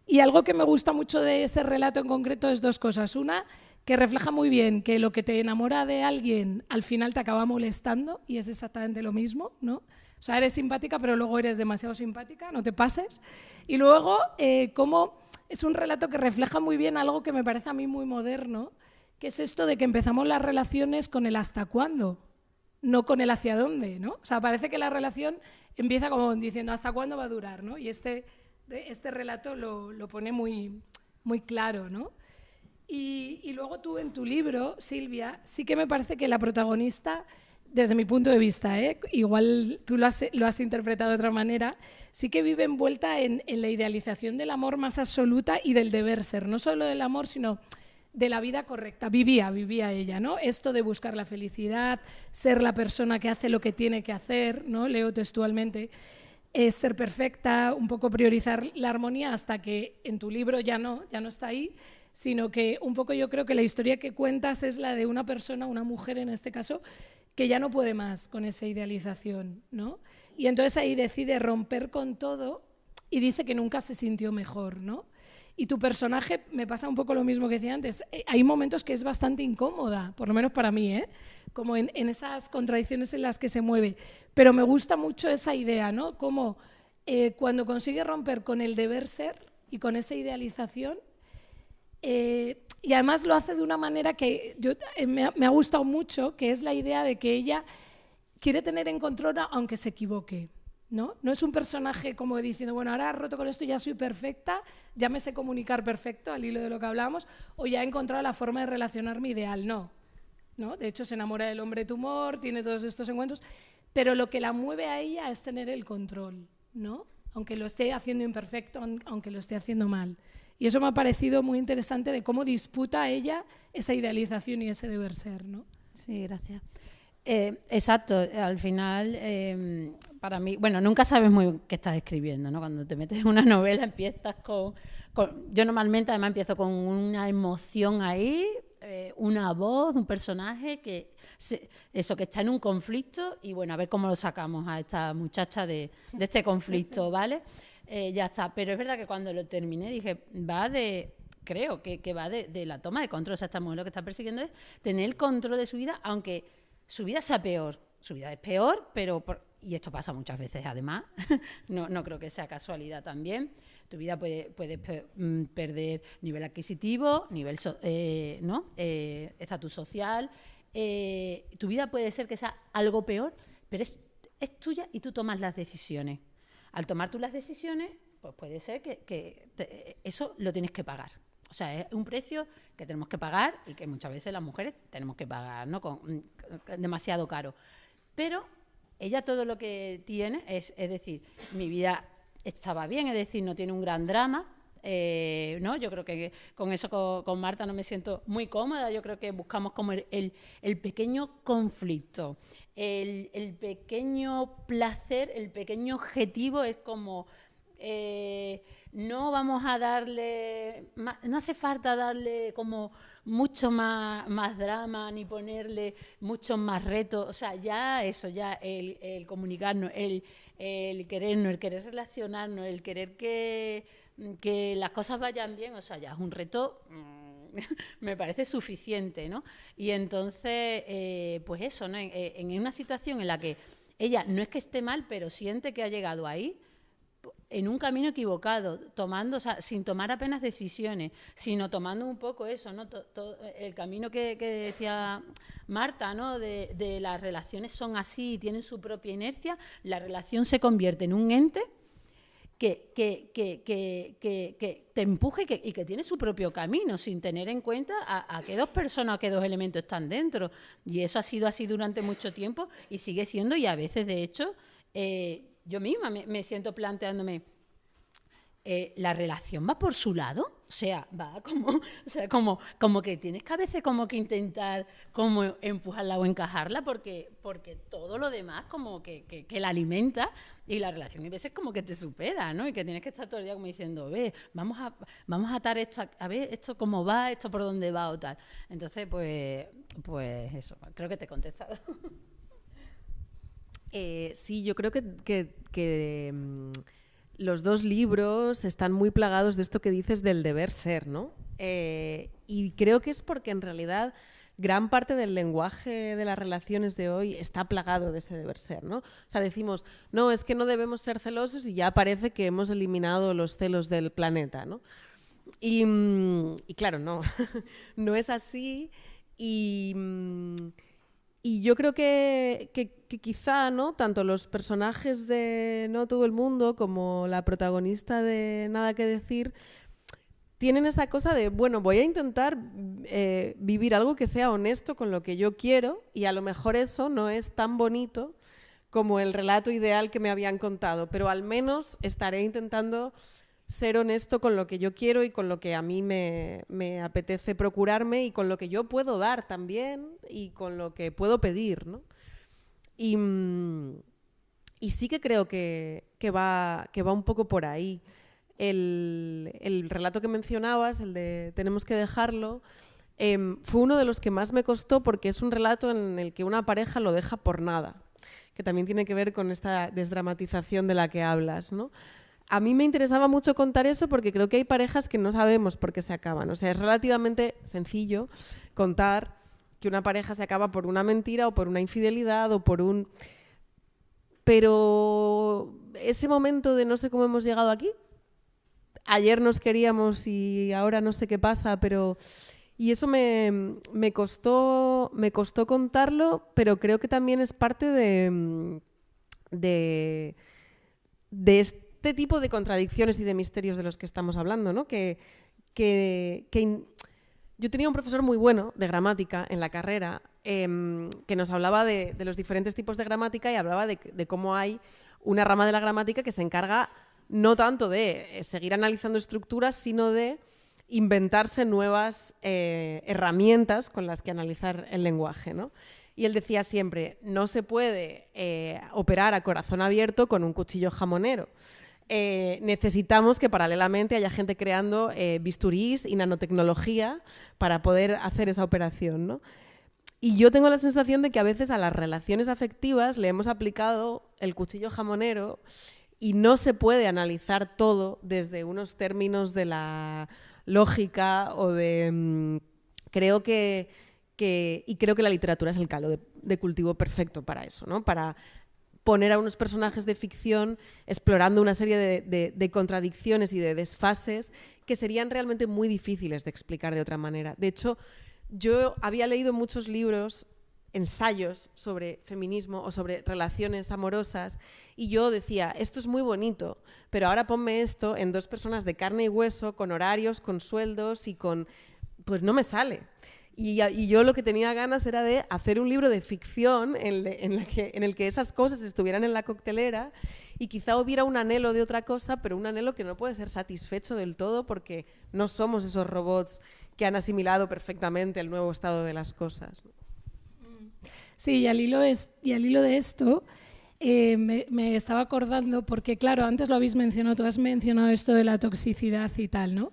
Y algo que me gusta mucho de ese relato en concreto es dos cosas. Una, que refleja muy bien que lo que te enamora de alguien al final te acaba molestando y es exactamente lo mismo, ¿no? O sea, eres simpática, pero luego eres demasiado simpática, no te pases. Y luego, cómo es un relato que refleja muy bien algo que me parece a mí muy moderno, que es esto de que empezamos las relaciones con el hasta cuándo, no con el hacia dónde, ¿no? O sea, parece que la relación empieza como diciendo hasta cuándo va a durar, ¿no? Y este relato lo pone muy, muy claro, ¿no? Y luego tú en tu libro, Silvia, sí que me parece que la protagonista, desde mi punto de vista, igual tú lo has interpretado de otra manera, sí que vive envuelta en la idealización del amor más absoluta y del deber ser, no solo del amor, sino de la vida correcta. Vivía ella, ¿no? Esto de buscar la felicidad, ser la persona que hace lo que tiene que hacer, ¿no? Leo textualmente, es ser perfecta, un poco priorizar la armonía hasta que en tu libro ya no está ahí, sino que un poco yo creo que la historia que cuentas es la de una persona, una mujer en este caso, que ya no puede más con esa idealización, ¿no? Y entonces ahí decide romper con todo y dice que nunca se sintió mejor, ¿no? Y tu personaje, me pasa un poco lo mismo que decía antes, hay momentos que es bastante incómoda, por lo menos para mí, como en esas contradicciones en las que se mueve. Pero me gusta mucho esa idea, ¿no? Como cuando consigue romper con el deber ser y con esa idealización, y además lo hace de una manera que me ha gustado mucho, que es la idea de que ella quiere tener en control aunque se equivoque. ¿No? No es un personaje como diciendo, bueno, ahora he roto con esto, ya soy perfecta, ya me sé comunicar perfecto, al hilo de lo que hablábamos, o ya he encontrado la forma de relacionarme ideal. No. De hecho, se enamora del hombre tumor, tiene todos estos encuentros, pero lo que la mueve a ella es tener el control, ¿no? Aunque lo esté haciendo imperfecto, aunque lo esté haciendo mal. Y eso me ha parecido muy interesante de cómo disputa ella esa idealización y ese deber ser, ¿no? Sí, gracias. Exacto, al final, para mí, bueno, nunca sabes muy bien qué estás escribiendo, ¿no? Cuando te metes en una novela empiezas yo normalmente además empiezo con una emoción ahí, una voz, un personaje que está en un conflicto y bueno, a ver cómo lo sacamos a esta muchacha de este conflicto, ¿vale? Ya está, pero es verdad que cuando lo terminé dije, creo que va de la toma de control, o sea, esta mujer lo que está persiguiendo es tener el control de su vida, aunque su vida sea peor. Su vida es peor, y esto pasa muchas veces además, no creo que sea casualidad también. Tu vida puede perder nivel adquisitivo, nivel estatus social. Tu vida puede ser que sea algo peor, pero es tuya y tú tomas las decisiones. Al tomar tú las decisiones, pues puede ser que eso lo tienes que pagar. O sea, es un precio que tenemos que pagar y que muchas veces las mujeres tenemos que pagar, ¿no? Demasiado caro. Pero ella todo lo que tiene es decir, mi vida estaba bien, es decir, no tiene un gran drama, ¿no? Yo creo que con eso con Marta no me siento muy cómoda. Yo creo que buscamos como el pequeño conflicto, el pequeño placer, el pequeño objetivo es como... no vamos a darle, no hace falta darle como mucho más drama ni ponerle muchos más retos, o sea, ya el comunicarnos, el querernos, el querer relacionarnos, el querer que las cosas vayan bien, o sea, ya es un reto, me parece suficiente, ¿no? Y entonces, pues eso, ¿no? En una situación en la que ella no es que esté mal, pero siente que ha llegado ahí, en un camino equivocado, tomando, o sea, sin tomar apenas decisiones, sino tomando un poco eso, ¿no? El camino que decía Marta, ¿no? De las relaciones son así y tienen su propia inercia, la relación se convierte en un ente que te empuje y que tiene su propio camino, sin tener en cuenta a qué dos personas o qué dos elementos están dentro. Y eso ha sido así durante mucho tiempo y sigue siendo, y a veces, de hecho, yo misma me siento planteándome, ¿la relación va por su lado? O sea, va como que tienes que a veces como que intentar como empujarla o encajarla porque todo lo demás como que la alimenta, y la relación a veces como que te supera, ¿no? Y que tienes que estar todo el día como diciendo, ve, vamos a atar esto, a ver esto cómo va, esto por dónde va o tal. Entonces, pues eso, creo que te he contestado. Sí, yo creo que los dos libros están muy plagados de esto que dices del deber ser, ¿no? Y creo que es porque en realidad gran parte del lenguaje de las relaciones de hoy está plagado de ese deber ser, ¿no? O sea, decimos, no, es que no debemos ser celosos y ya parece que hemos eliminado los celos del planeta, ¿no? Y claro, no, no es así. Y yo creo que quizá, ¿no? Tanto los personajes de No todo el mundo como la protagonista de Nada que decir tienen esa cosa de, bueno, voy a intentar vivir algo que sea honesto con lo que yo quiero, y a lo mejor eso no es tan bonito como el relato ideal que me habían contado, pero al menos estaré intentando ser honesto con lo que yo quiero y con lo que a mí me apetece procurarme y con lo que yo puedo dar también y con lo que puedo pedir, ¿no? Y sí que creo que va un poco por ahí. El relato que mencionabas, el de Tenemos que dejarlo, fue uno de los que más me costó porque es un relato en el que una pareja lo deja por nada, que también tiene que ver con esta desdramatización de la que hablas, ¿no? A mí me interesaba mucho contar eso porque creo que hay parejas que no sabemos por qué se acaban. O sea, es relativamente sencillo contar que una pareja se acaba por una mentira o por una infidelidad o por un... Pero ese momento de no sé cómo hemos llegado aquí, ayer nos queríamos y ahora no sé qué pasa, pero... Y eso me costó contarlo, pero creo que también es parte de este tipo de contradicciones y de misterios de los que estamos hablando, ¿no? Que yo tenía un profesor muy bueno de gramática en la carrera que nos hablaba de los diferentes tipos de gramática y hablaba de cómo hay una rama de la gramática que se encarga no tanto de seguir analizando estructuras, sino de inventarse nuevas herramientas con las que analizar el lenguaje, ¿no? Y él decía siempre, no se puede operar a corazón abierto con un cuchillo jamonero. Necesitamos que paralelamente haya gente creando bisturís y nanotecnología para poder hacer esa operación, ¿no? Y yo tengo la sensación de que a veces a las relaciones afectivas le hemos aplicado el cuchillo jamonero y no se puede analizar todo desde unos términos de la lógica o de... creo que la literatura es el caldo de cultivo perfecto para eso, ¿no? Para poner a unos personajes de ficción explorando una serie de contradicciones y de desfases que serían realmente muy difíciles de explicar de otra manera. De hecho, yo había leído muchos libros, ensayos sobre feminismo o sobre relaciones amorosas, y yo decía, esto es muy bonito, pero ahora ponme esto en dos personas de carne y hueso, con horarios, con sueldos y con... pues no me sale. Y yo lo que tenía ganas era de hacer un libro de ficción en el que esas cosas estuvieran en la coctelera y quizá hubiera un anhelo de otra cosa, pero un anhelo que no puede ser satisfecho del todo porque no somos esos robots que han asimilado perfectamente el nuevo estado de las cosas. Sí, y al hilo de esto me estaba acordando, porque claro, antes lo habéis mencionado, tú has mencionado esto de la toxicidad y tal, ¿no?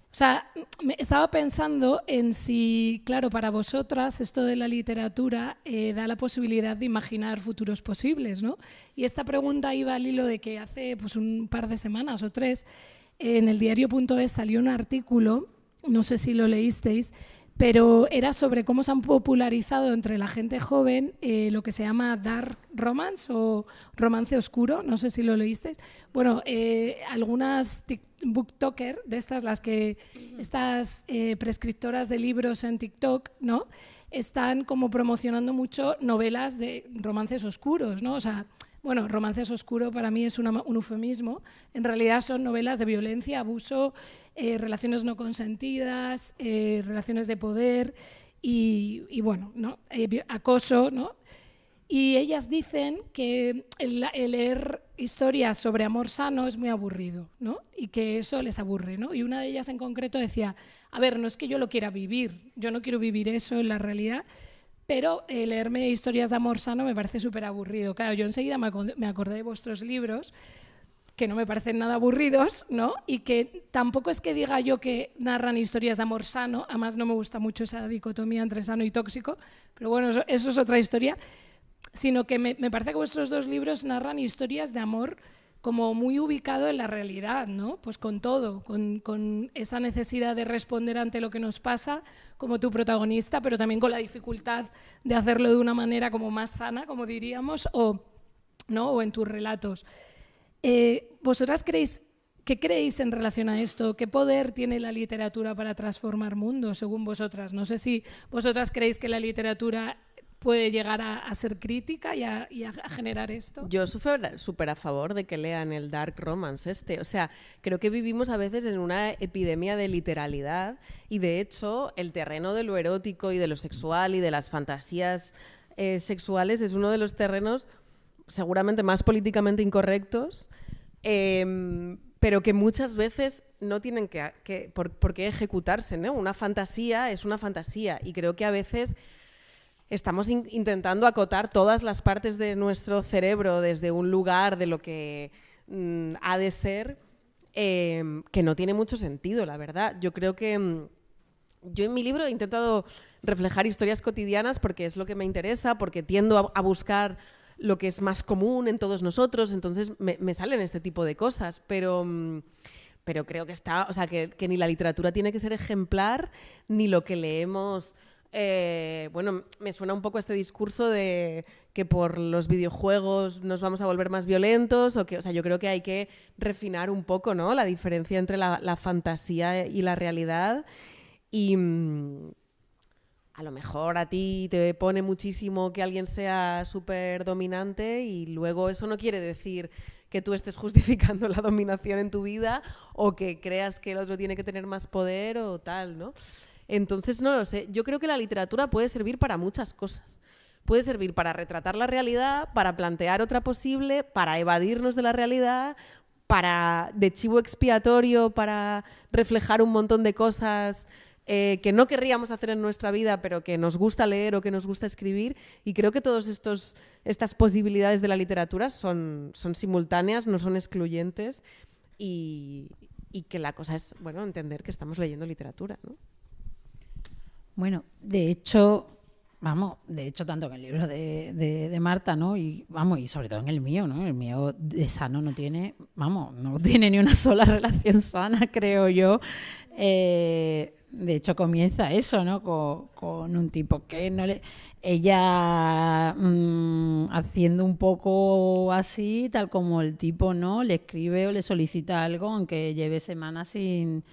O sea, estaba pensando en si, claro, para vosotras esto de la literatura da la posibilidad de imaginar futuros posibles, ¿no? Y esta pregunta iba al hilo de que hace pues, un par de semanas o 3 en el diario.es salió un artículo, no sé si lo leísteis, pero era sobre cómo se han popularizado entre la gente joven lo que se llama dark romance o romance oscuro, no sé si lo leísteis. Bueno, algunas booktoker de estas, estas prescriptoras de libros en TikTok, ¿no?, están como promocionando mucho novelas de romances oscuros, ¿no? O sea, bueno, romances oscuros para mí es un eufemismo. En realidad son novelas de violencia, abuso, relaciones no consentidas, relaciones de poder y bueno, ¿no?, acoso, ¿no? Y ellas dicen que el leer historias sobre amor sano es muy aburrido, ¿no? Y que eso les aburre, ¿no? Y una de ellas en concreto decía, a ver, no es que yo lo quiera vivir, yo no quiero vivir eso en la realidad, pero leerme historias de amor sano me parece súper aburrido. Claro, yo enseguida me acordé de vuestros libros, que no me parecen nada aburridos, ¿no? Y que tampoco es que diga yo que narran historias de amor sano, además no me gusta mucho esa dicotomía entre sano y tóxico, pero bueno, eso es otra historia, sino que me parece que vuestros dos libros narran historias de amor como muy ubicado en la realidad, ¿no? Pues con todo, con esa necesidad de responder ante lo que nos pasa, como tu protagonista, pero también con la dificultad de hacerlo de una manera como más sana, como diríamos, ¿no?, o en tus relatos. ¿Vosotras qué creéis en relación a esto? ¿Qué poder tiene la literatura para transformar mundos, según vosotras? No sé si vosotras creéis que la literatura puede llegar a ser crítica y a generar esto. Yo súper a favor de que lean el dark romance O sea, creo que vivimos a veces en una epidemia de literalidad y, de hecho, el terreno de lo erótico y de lo sexual y de las fantasías sexuales es uno de los terrenos seguramente más políticamente incorrectos, pero que muchas veces no tienen por qué ejecutarse, ¿no? Una fantasía es una fantasía y creo que a veces estamos intentando acotar todas las partes de nuestro cerebro desde un lugar de lo que ha de ser, que no tiene mucho sentido, la verdad. Yo creo que yo en mi libro he intentado reflejar historias cotidianas porque es lo que me interesa, porque tiendo a buscar lo que es más común en todos nosotros, entonces me salen este tipo de cosas, pero creo que que ni la literatura tiene que ser ejemplar, ni lo que leemos. Bueno, me suena un poco este discurso de que por los videojuegos nos vamos a volver más violentos, o sea, yo creo que hay que refinar un poco, ¿no?, la diferencia entre la fantasía y la realidad. Y a lo mejor a ti te pone muchísimo que alguien sea súper dominante y luego eso no quiere decir que tú estés justificando la dominación en tu vida o que creas que el otro tiene que tener más poder o tal, ¿no? Entonces, no lo sé. Yo creo que la literatura puede servir para muchas cosas. Puede servir para retratar la realidad, para plantear otra posible, para evadirnos de la realidad, de chivo expiatorio, para reflejar un montón de cosas que no querríamos hacer en nuestra vida, pero que nos gusta leer o que nos gusta escribir. Y creo que todas estas posibilidades de la literatura son simultáneas, no son excluyentes, y que la cosa es, bueno, entender que estamos leyendo literatura, ¿no? Bueno, de hecho, tanto en el libro de Marta, ¿no? Y sobre todo en el mío, ¿no? El mío de sano no tiene ni una sola relación sana, creo yo. De hecho, comienza eso, ¿no? Con un tipo que no le... Ella haciendo un poco así, tal como el tipo, ¿no?, le escribe o le solicita algo, aunque lleve semanas sin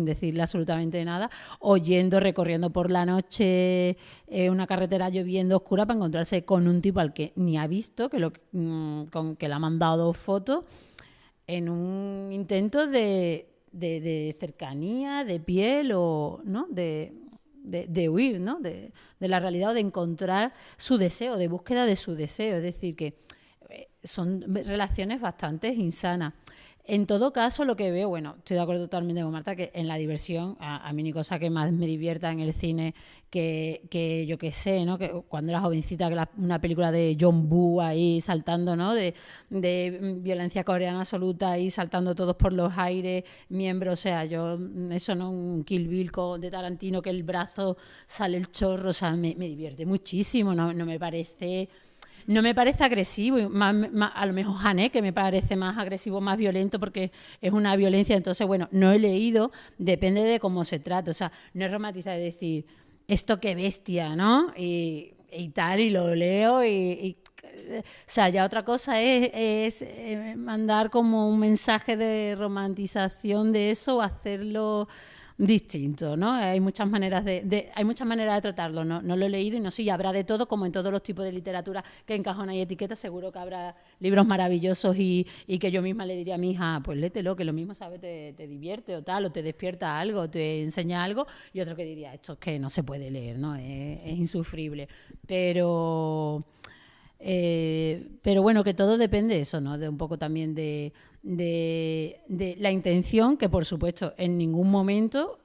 decirle absolutamente nada, o recorriendo por la noche una carretera lloviendo oscura para encontrarse con un tipo al que ni ha visto, que le ha mandado fotos, en un intento de cercanía, de piel, o ¿no?, de huir, ¿no?, de la realidad, o de encontrar su deseo, de búsqueda de su deseo. Es decir, que son relaciones bastante insanas. En todo caso, lo que veo, bueno, estoy de acuerdo totalmente con Marta, que en la diversión, a mí ni cosa que más me divierta en el cine que yo qué sé, ¿no?, que cuando era jovencita, que una película de John Woo ahí saltando, ¿no?, de violencia coreana absoluta ahí saltando todos por los aires, miembros, o sea, eso, ¿no?, un Kill Bill de Tarantino, que el brazo sale el chorro, o sea, me divierte muchísimo, no me parece No me parece agresivo, y a lo mejor Jané, que me parece más agresivo, más violento, porque es una violencia. Entonces, bueno, no he leído, depende de cómo se trata. O sea, no es romantizar, es decir, esto qué bestia, ¿no? Y tal, y lo leo, o sea, ya otra cosa es mandar como un mensaje de romantización de eso o hacerlo distinto, ¿no? Hay muchas maneras de tratarlo. No lo he leído y no sé, y habrá de todo, como en todos los tipos de literatura que encajan ahí etiquetas. Seguro que habrá libros maravillosos y que yo misma le diría a mi hija, pues léetelo, que lo mismo, ¿sabes? Te divierte o tal, o te despierta algo, te enseña algo, y otro que diría, esto es que no se puede leer, ¿no? Es insufrible. Pero bueno, que todo depende de eso, ¿no? De un poco también de la intención, que por supuesto en ningún momento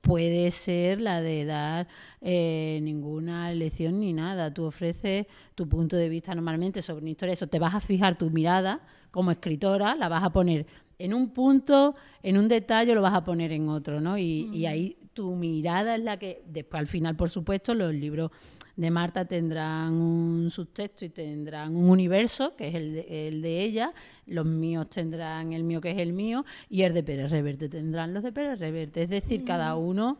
puede ser la de dar ninguna lección ni nada. Tú ofreces tu punto de vista normalmente sobre una historia, eso te vas a fijar, tu mirada como escritora la vas a poner en un punto, en un detalle, lo vas a poner en otro, ¿no? Y ahí tu mirada es la que, después al final, por supuesto, los libros de Marta tendrán un subtexto y tendrán un universo, que es el de ella, los míos tendrán el mío, que es el mío, y el de Pérez Reverte tendrán los de Pérez Reverte. Es decir, cada uno,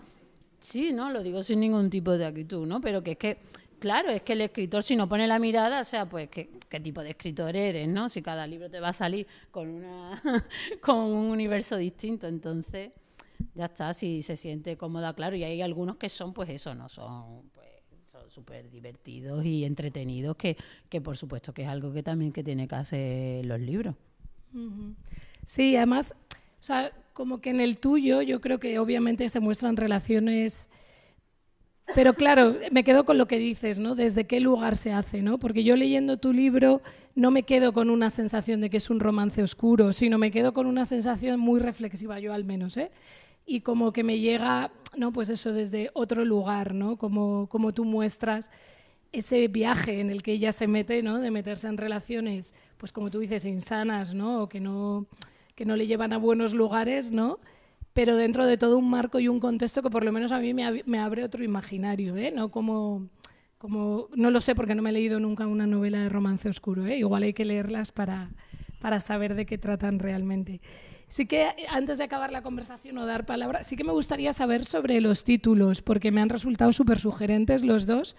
sí, ¿no? Lo digo sin ningún tipo de actitud, ¿no? Pero que es que, claro, es que el escritor, si no pone la mirada, o sea, pues, ¿qué tipo de escritor eres, no? Si cada libro te va a salir con con un universo distinto, entonces ya está, si se siente cómoda, claro. Y hay algunos que son, pues eso, no son... son súper divertidos y entretenidos, que por supuesto que es algo que también que tiene que hacer los libros. Sí, además, o sea, como que en el tuyo yo creo que obviamente se muestran relaciones, pero claro, me quedo con lo que dices, ¿no? Desde qué lugar se hace, ¿no? Porque yo leyendo tu libro no me quedo con una sensación de que es un romance oscuro, sino me quedo con una sensación muy reflexiva, yo al menos, ¿eh? Y como que me llega, ¿no? Pues eso, desde otro lugar, ¿no? Como tú muestras ese viaje en el que ella se mete, ¿no? De meterse en relaciones, pues como tú dices, insanas, ¿no? O que no le llevan a buenos lugares, ¿no? Pero dentro de todo un marco y un contexto que por lo menos a mí me abre otro imaginario, ¿eh? No como no lo sé porque no me he leído nunca una novela de romance oscuro, ¿eh? Igual hay que leerlas para saber de qué tratan realmente. Sí que antes de acabar la conversación o dar palabra, sí que me gustaría saber sobre los títulos, porque me han resultado súper sugerentes los dos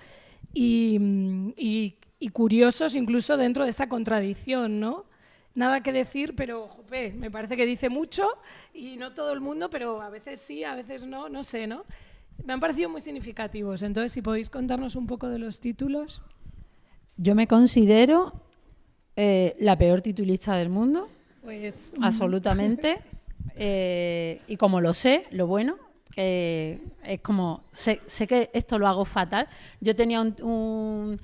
y curiosos incluso dentro de esa contradicción, ¿no? Nada que decir, pero jope, me parece que dice mucho y no todo el mundo, pero a veces sí, a veces no, no sé, ¿no? Me han parecido muy significativos, entonces si podéis contarnos un poco de los títulos. Yo me considero la peor titulista del mundo. Pues absolutamente. Y como lo sé, lo bueno, es como sé que esto lo hago fatal. Yo tenía un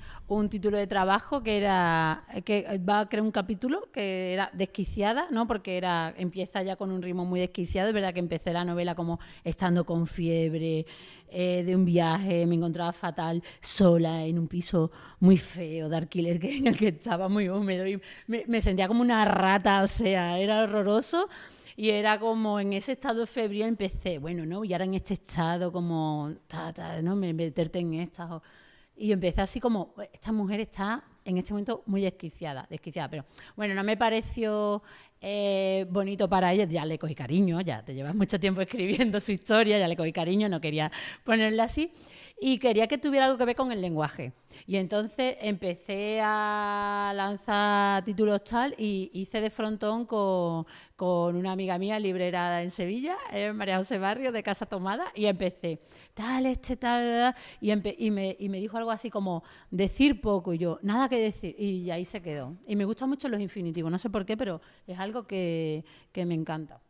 título de trabajo que era que va a crear un capítulo que era Desquiciada, ¿no? Porque empieza ya con un ritmo muy desquiciado. Es verdad que empecé la novela como estando con fiebre de un viaje, me encontraba fatal, sola en un piso muy feo de alquiler en el que estaba muy húmedo y me sentía como una rata, o sea, era horroroso. Y era como en ese estado febril empecé, bueno, ¿no? Y ahora en este estado como, ¿no? Meterte en esta. Y empecé así como, esta mujer está en este momento muy desquiciada, pero bueno, no me pareció bonito para ella, ya le cogí cariño, ya te llevas mucho tiempo escribiendo su historia, ya le cogí cariño, no quería ponerla así. Y quería que tuviera algo que ver con el lenguaje. Y entonces empecé a lanzar títulos tal y hice de frontón con una amiga mía, librera en Sevilla, María José Barrio, de Casa Tomada, y empecé tal, y me dijo algo así como decir poco, y yo, nada que decir, y ahí se quedó. Y me gustan mucho los infinitivos, no sé por qué, pero es algo que me encanta.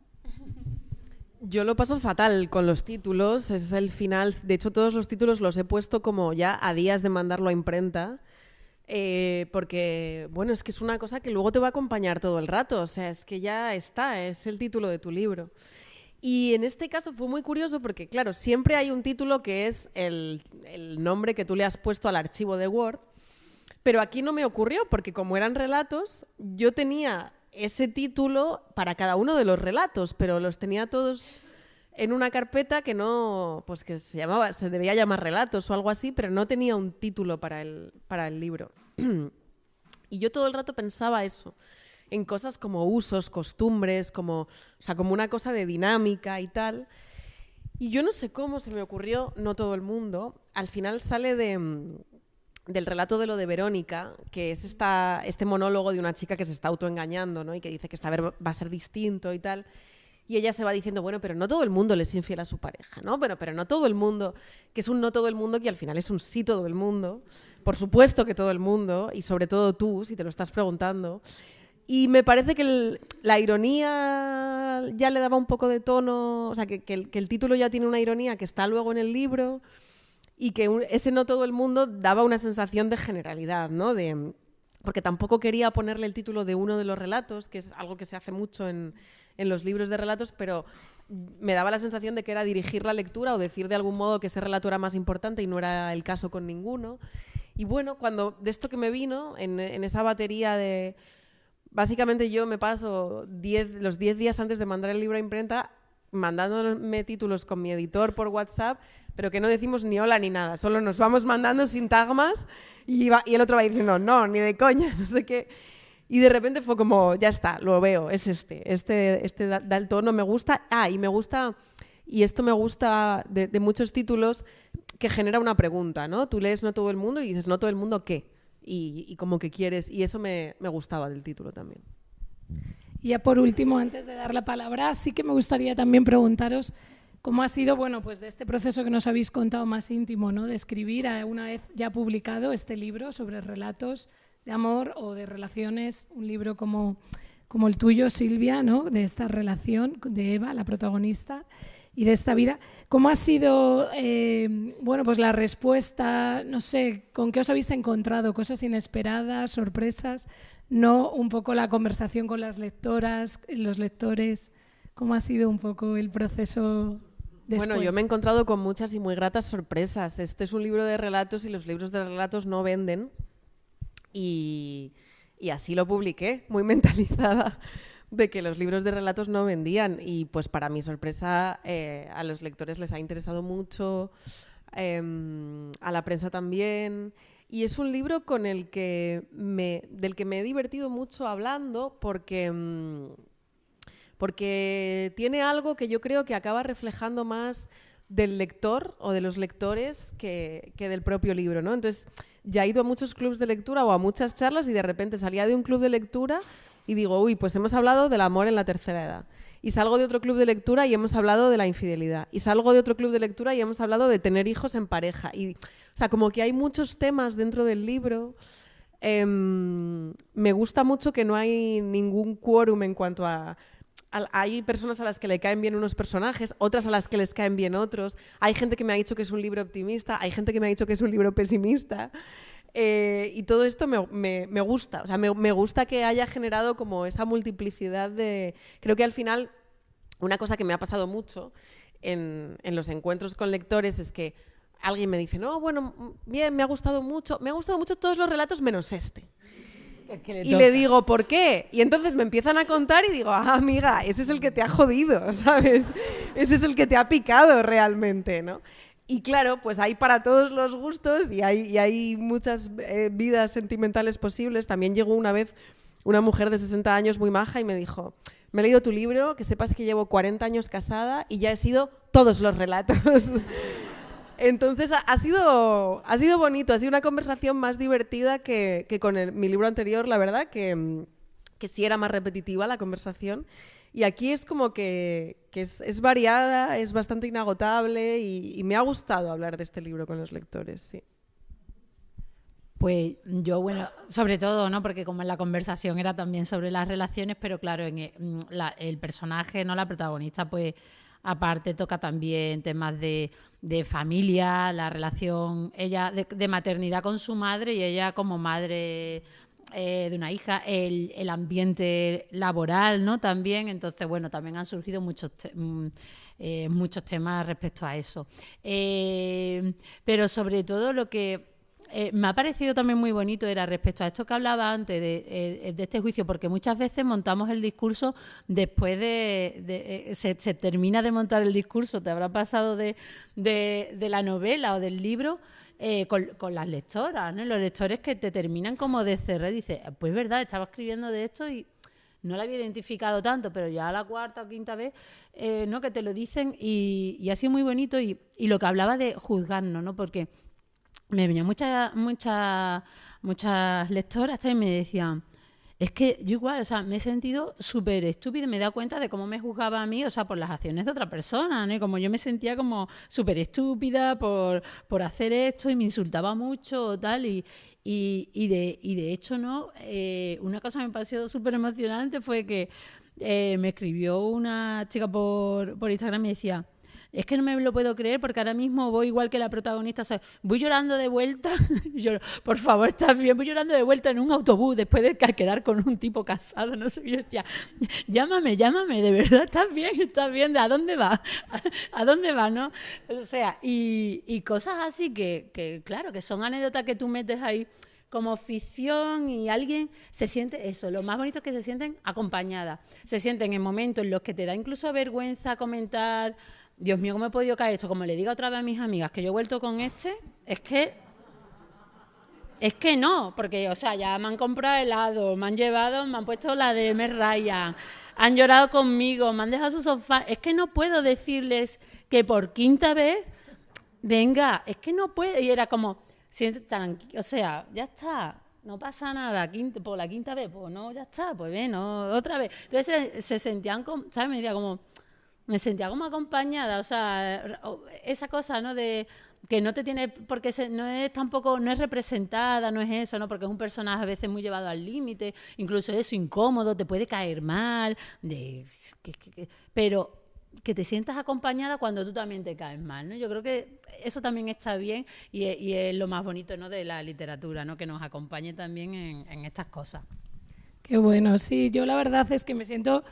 Yo lo paso fatal con los títulos, es el final. De hecho, todos los títulos los he puesto como ya a días de mandarlo a imprenta, porque, bueno, es que es una cosa que luego te va a acompañar todo el rato, o sea, es que ya está, es el título de tu libro. Y en este caso fue muy curioso porque, claro, siempre hay un título que es el nombre que tú le has puesto al archivo de Word, pero aquí no me ocurrió porque como eran relatos, yo tenía ese título para cada uno de los relatos, pero los tenía todos en una carpeta que no, pues que se debía llamar Relatos o algo así, pero no tenía un título para el libro. Y yo todo el rato pensaba eso, en cosas como usos, costumbres, como una cosa de dinámica y tal. Y yo no sé cómo se me ocurrió No todo el mundo. Al final sale del relato de lo de Verónica, que es este monólogo de una chica que se está autoengañando, ¿no? Y que dice que esta vez va a ser distinto y tal. Y ella se va diciendo, bueno, pero no todo el mundo le es infiel a su pareja, ¿no? Pero no todo el mundo, que es un no todo el mundo que al final es un sí todo el mundo. Por supuesto que todo el mundo, y sobre todo tú, si te lo estás preguntando. Y me parece que la ironía ya le daba un poco de tono, o sea, que el título ya tiene una ironía que está luego en el libro y que ese no todo el mundo daba una sensación de generalidad, ¿no? Porque tampoco quería ponerle el título de uno de los relatos, que es algo que se hace mucho en los libros de relatos, pero me daba la sensación de que era dirigir la lectura o decir de algún modo que ese relato era más importante y no era el caso con ninguno. Y bueno, cuando de esto que me vino, en esa batería de... Básicamente yo me paso los 10 días antes de mandar el libro a imprenta mandándome títulos con mi editor por WhatsApp, pero que no decimos ni hola ni nada, solo nos vamos mandando sintagmas y el otro va diciendo no, ni de coña, no sé qué. Y de repente fue como, ya está, lo veo, es este da el tono, me gusta. Y me gusta, y esto me gusta de muchos títulos, que genera una pregunta, ¿no? Tú lees No todo el mundo y dices, ¿no todo el mundo qué? Y como que quieres, y eso me gustaba del título también. Y ya por último, antes de dar la palabra, sí que me gustaría también preguntaros cómo ha sido, bueno, pues de este proceso que nos habéis contado más íntimo, ¿no? De escribir una vez ya publicado este libro sobre relatos de amor o de relaciones, un libro como el tuyo, Silvia, ¿no? De esta relación de Eva, la protagonista, y de esta vida. ¿Cómo ha sido, bueno, pues la respuesta? No sé, ¿con qué os habéis encontrado? ¿Cosas inesperadas, sorpresas? ¿No? Un poco la conversación con las lectoras, los lectores. ¿Cómo ha sido un poco el proceso después? Bueno, yo me he encontrado con muchas y muy gratas sorpresas. Este es un libro de relatos y los libros de relatos no venden. Y así lo publiqué, muy mentalizada de que los libros de relatos no vendían. Y pues para mi sorpresa a los lectores les ha interesado mucho, a la prensa también. Y es un libro con del que me he divertido mucho hablando porque tiene algo que yo creo que acaba reflejando más del lector o de los lectores que del propio libro, ¿no? Entonces, ya he ido a muchos clubs de lectura o a muchas charlas y de repente salía de un club de lectura y digo, uy, pues hemos hablado del amor en la tercera edad. Y salgo de otro club de lectura y hemos hablado de la infidelidad. Y salgo de otro club de lectura y hemos hablado de tener hijos en pareja. Y, o sea, como que hay muchos temas dentro del libro. Me gusta mucho que no hay ningún quórum en cuanto a... Hay personas a las que le caen bien unos personajes, otras a las que les caen bien otros. Hay gente que me ha dicho que es un libro optimista, hay gente que me ha dicho que es un libro pesimista. Y todo esto me gusta. O sea, me gusta que haya generado como esa multiplicidad de... Creo que al final, una cosa que me ha pasado mucho en los encuentros con lectores es que alguien me dice, no, bueno, bien, me ha gustado mucho todos los relatos menos este. Y le digo, ¿por qué? Y entonces me empiezan a contar y digo, amiga, ese es el que te ha jodido, ¿sabes? Ese es el que te ha picado realmente, ¿no? Y claro, pues hay para todos los gustos y hay muchas vidas sentimentales posibles. También llegó una vez una mujer de 60 años muy maja y me dijo, me he leído tu libro, que sepas que llevo 40 años casada y ya he sido todos los relatos. Entonces ha sido bonito, ha sido una conversación más divertida que con mi libro anterior, la verdad, que sí era más repetitiva la conversación. Y aquí es como que es variada, es bastante inagotable y me ha gustado hablar de este libro con los lectores, sí. Pues yo, bueno, sobre todo, ¿no? Porque como en la conversación era también sobre las relaciones, pero claro, el personaje, ¿no? La protagonista, pues aparte toca también temas de familia, la relación, ella de maternidad con su madre y ella como madre de una hija, el ambiente laboral, ¿no? También, entonces, bueno, también han surgido muchos temas respecto a eso. Pero sobre todo lo que me ha parecido también muy bonito, era respecto a esto que hablaba antes de este juicio, porque muchas veces montamos el discurso después se termina de montar el discurso, te habrá pasado de la novela o del libro, con las lectoras, ¿no? Los lectores que te terminan como de cerrar y dices, pues verdad, estaba escribiendo de esto y no lo había identificado tanto, pero ya a la cuarta o quinta vez, ¿no? Que te lo dicen y ha sido muy bonito y lo que hablaba de juzgarnos, ¿no? Porque me venían muchas lectoras y me decían, es que yo igual, o sea, me he sentido súper estúpida y me he dado cuenta de cómo me juzgaba a mí, o sea, por las acciones de otra persona, ¿no? Y como yo me sentía como súper estúpida por hacer esto y me insultaba mucho o tal, y de hecho, ¿no? Una cosa que me pareció súper emocionante fue que me escribió una chica por Instagram y me decía, es que no me lo puedo creer porque ahora mismo voy igual que la protagonista, o sea, voy llorando de vuelta, yo, por favor, estás bien, voy llorando de vuelta en un autobús después de quedar con un tipo casado, no sé, yo decía, llámame, de verdad, estás bien, ¿a dónde vas? ¿A dónde vas, no? O sea, y cosas así que, claro, que son anécdotas que tú metes ahí como ficción y alguien se siente eso, lo más bonito es que se sienten acompañadas, se sienten en momentos en los que te da incluso vergüenza comentar, Dios mío, ¿cómo he podido caer esto? Como le digo otra vez a mis amigas que yo he vuelto con es que no, porque, o sea, ya me han comprado helado, me han llevado, me han puesto la de Meg Ryan, han llorado conmigo, me han dejado su sofá. Es que no puedo decirles que por quinta vez, venga, es que no puedo. Y era como, siente tranquilo, o sea, ya está, no pasa nada, por la quinta vez, pues no, ya está, pues ven, no, otra vez. Entonces se sentían, ¿sabes? Me decía como... Me sentía como acompañada, o sea, esa cosa, ¿no? De que no te tiene, porque no es tampoco, no es representada, no es eso, ¿no? Porque es un personaje a veces muy llevado al límite, incluso eso, incómodo, te puede caer mal, pero que te sientas acompañada cuando tú también te caes mal, ¿no? Yo creo que eso también está bien y es lo más bonito, ¿no? De la literatura, ¿no? Que nos acompañe también en estas cosas. Qué bueno, sí, yo la verdad es que me siento...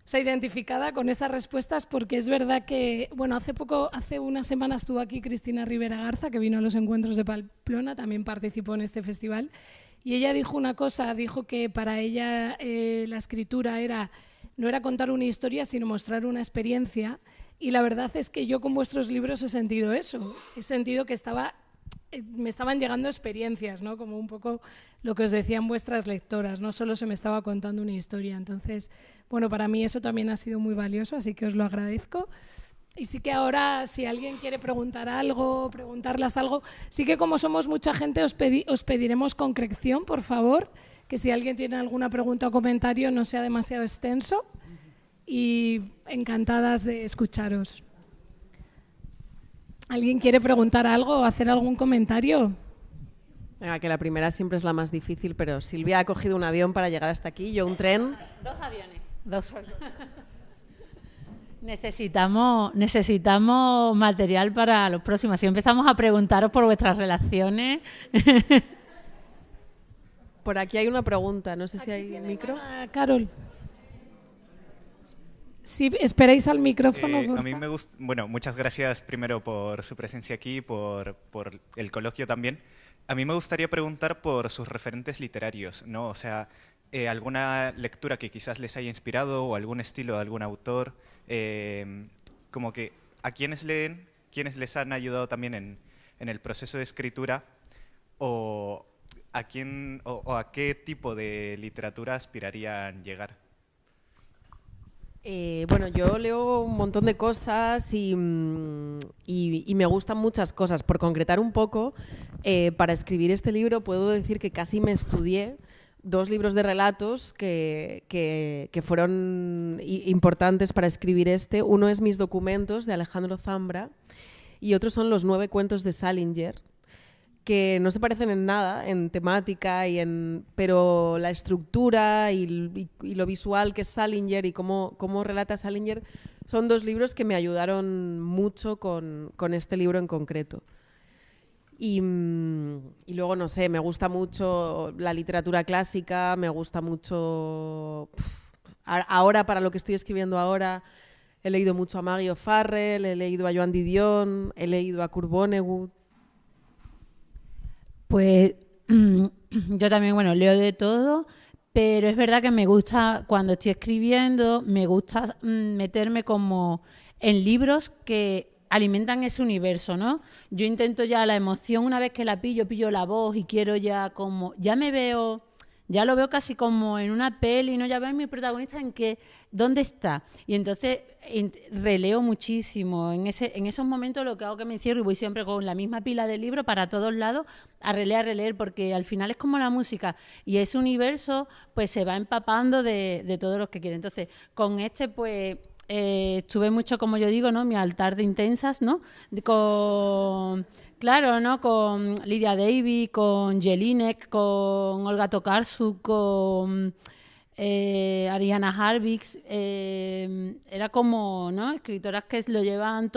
O sea, identificada con estas respuestas porque es verdad que, bueno, hace unas semanas estuvo aquí Cristina Rivera Garza, que vino a los encuentros de Pamplona, también participó en este festival, y ella dijo una cosa, dijo que para ella la escritura no era contar una historia, sino mostrar una experiencia, y la verdad es que yo con vuestros libros he sentido eso, he sentido que me estaban llegando experiencias, ¿no? Como un poco lo que os decían vuestras lectoras, no solo se me estaba contando una historia. Entonces, bueno, para mí eso también ha sido muy valioso, así que os lo agradezco. Y sí que ahora, si alguien quiere preguntar algo, preguntarlas algo, sí que como somos mucha gente, os pediremos concreción, por favor, que si alguien tiene alguna pregunta o comentario no sea demasiado extenso. Y encantadas de escucharos. ¿Alguien quiere preguntar algo o hacer algún comentario? Venga, que la primera siempre es la más difícil, pero Silvia ha cogido un avión para llegar hasta aquí, yo un tren. 2 aviones, 2 solos. Necesitamos material para los próximos. Si empezamos a preguntaros por vuestras relaciones. Por aquí hay una pregunta, no sé si hay micro. Carol. Si esperáis al micrófono. A mí me gusta, bueno, muchas gracias primero por su presencia aquí, por el coloquio también. A mí me gustaría preguntar por sus referentes literarios, ¿no? O sea, alguna lectura que quizás les haya inspirado o algún estilo de algún autor, como que a quienes leen, quienes les han ayudado también en el proceso de escritura o a quién o a qué tipo de literatura aspirarían llegar. Bueno, yo leo un montón de cosas y me gustan muchas cosas. Por concretar un poco, para escribir este libro puedo decir que casi me estudié 2 libros de relatos que fueron importantes para escribir este. Uno es Mis documentos, de Alejandro Zambra, y otro son Los 9 cuentos de Salinger, que no se parecen en nada, en temática, pero la estructura y lo visual que es Salinger y cómo relata Salinger son 2 libros que me ayudaron mucho con este libro en concreto. Y luego, no sé, me gusta mucho la literatura clásica, me gusta mucho... Ahora, para lo que estoy escribiendo ahora, he leído mucho a Maggie O'Farrell, he leído a Joan Didion, he leído a Kurt Vonnegut. Pues yo también, bueno, leo de todo, pero es verdad que me gusta, cuando estoy escribiendo, me gusta meterme como en libros que alimentan ese universo, ¿no? Yo intento ya la emoción, una vez que la pillo la voz y quiero ya como, ya me veo, ya lo veo casi como en una peli, ¿no? Ya veo a mi protagonista en qué, dónde está. Y entonces releo muchísimo. En esos momentos lo que hago es que me encierro y voy siempre con la misma pila de libros para todos lados a releer, porque al final es como la música y ese universo pues se va empapando de todos los que quieren. Entonces, con pues estuve mucho, como yo digo, ¿no? Mi altar de intensas, ¿no? Claro, ¿no? Con Lydia Davy, con Jelinek, con Olga Tokarczuk, con Ariana Harvix, era como, ¿no? Escritoras que lo llevan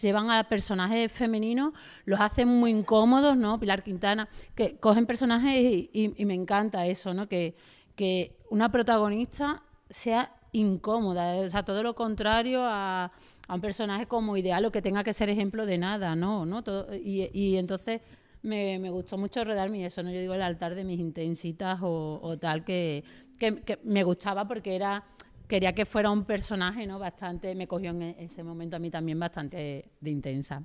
llevan a personajes femeninos, los hacen muy incómodos, ¿no? Pilar Quintana, que cogen personajes y me encanta eso, ¿no? Que una protagonista sea incómoda, o sea, todo lo contrario a un personaje como ideal o que tenga que ser ejemplo de nada, ¿no? Y entonces me gustó mucho rodarme eso, ¿no? Yo digo el altar de mis intensitas o tal, que me gustaba porque quería que fuera un personaje, ¿no? Bastante, me cogió en ese momento a mí también bastante de intensa.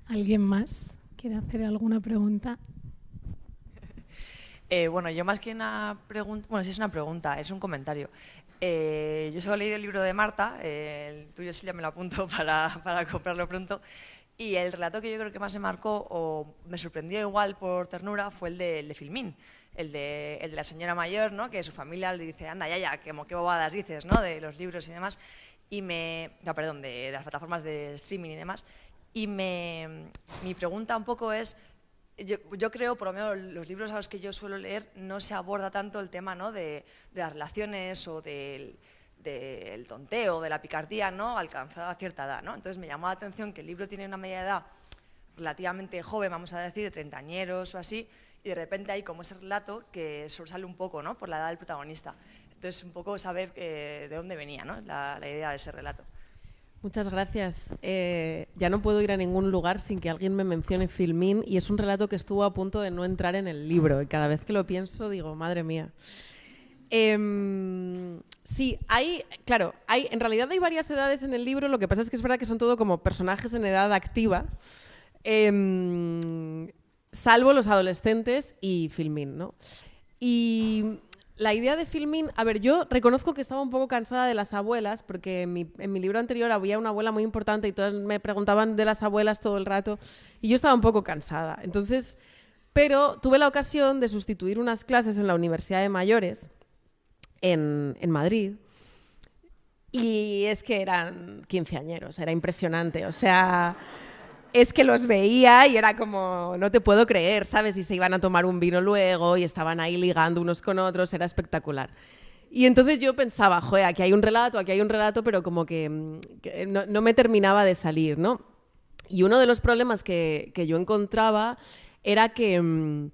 ¿Alguien más quiere hacer alguna pregunta? Bueno, yo más que una pregunta, bueno, sí es una pregunta, es un comentario. Yo solo he leído el libro de Marta, el tuyo Silvia me lo apunto para comprarlo pronto, y el relato que yo creo que más me marcó o me sorprendió igual por ternura fue el de Filmín, el de la señora mayor, ¿no? Que su familia le dice, anda, ya, como qué bobadas dices, ¿no? De los libros y demás, perdón, de las plataformas de streaming y demás, y mi pregunta un poco es, yo creo, por lo menos los libros a los que yo suelo leer, no se aborda tanto el tema, ¿no? de las relaciones o del tonteo, de la picardía, ¿no? Alcanzada a cierta edad, ¿no? Entonces me llamó la atención que el libro tiene una media edad relativamente joven, vamos a decir, de treintañeros o así, y de repente hay como ese relato que sobresale un poco, ¿no? Por la edad del protagonista. Entonces un poco saber de dónde venía, ¿no? la idea de ese relato. Muchas gracias. Ya no puedo ir a ningún lugar sin que alguien me mencione Filmín, y es un relato que estuvo a punto de no entrar en el libro. Y cada vez que lo pienso digo, madre mía. Sí, en realidad hay varias edades en el libro, lo que pasa es que es verdad que son todo como personajes en edad activa, salvo los adolescentes y Filmín, ¿no? Y la idea de Filmín, a ver, yo reconozco que estaba un poco cansada de las abuelas, porque en mi libro anterior había una abuela muy importante y todas me preguntaban de las abuelas todo el rato, y yo estaba un poco cansada. Entonces, pero tuve la ocasión de sustituir unas clases en la Universidad de Mayores, en Madrid, y es que eran quinceañeros, era impresionante, o sea, es que los veía y era como, no te puedo creer, ¿sabes? Y se iban a tomar un vino luego y estaban ahí ligando unos con otros, era espectacular. Y entonces yo pensaba, joder, aquí hay un relato, pero como que no me terminaba de salir, ¿no? Y uno de los problemas que yo encontraba era que,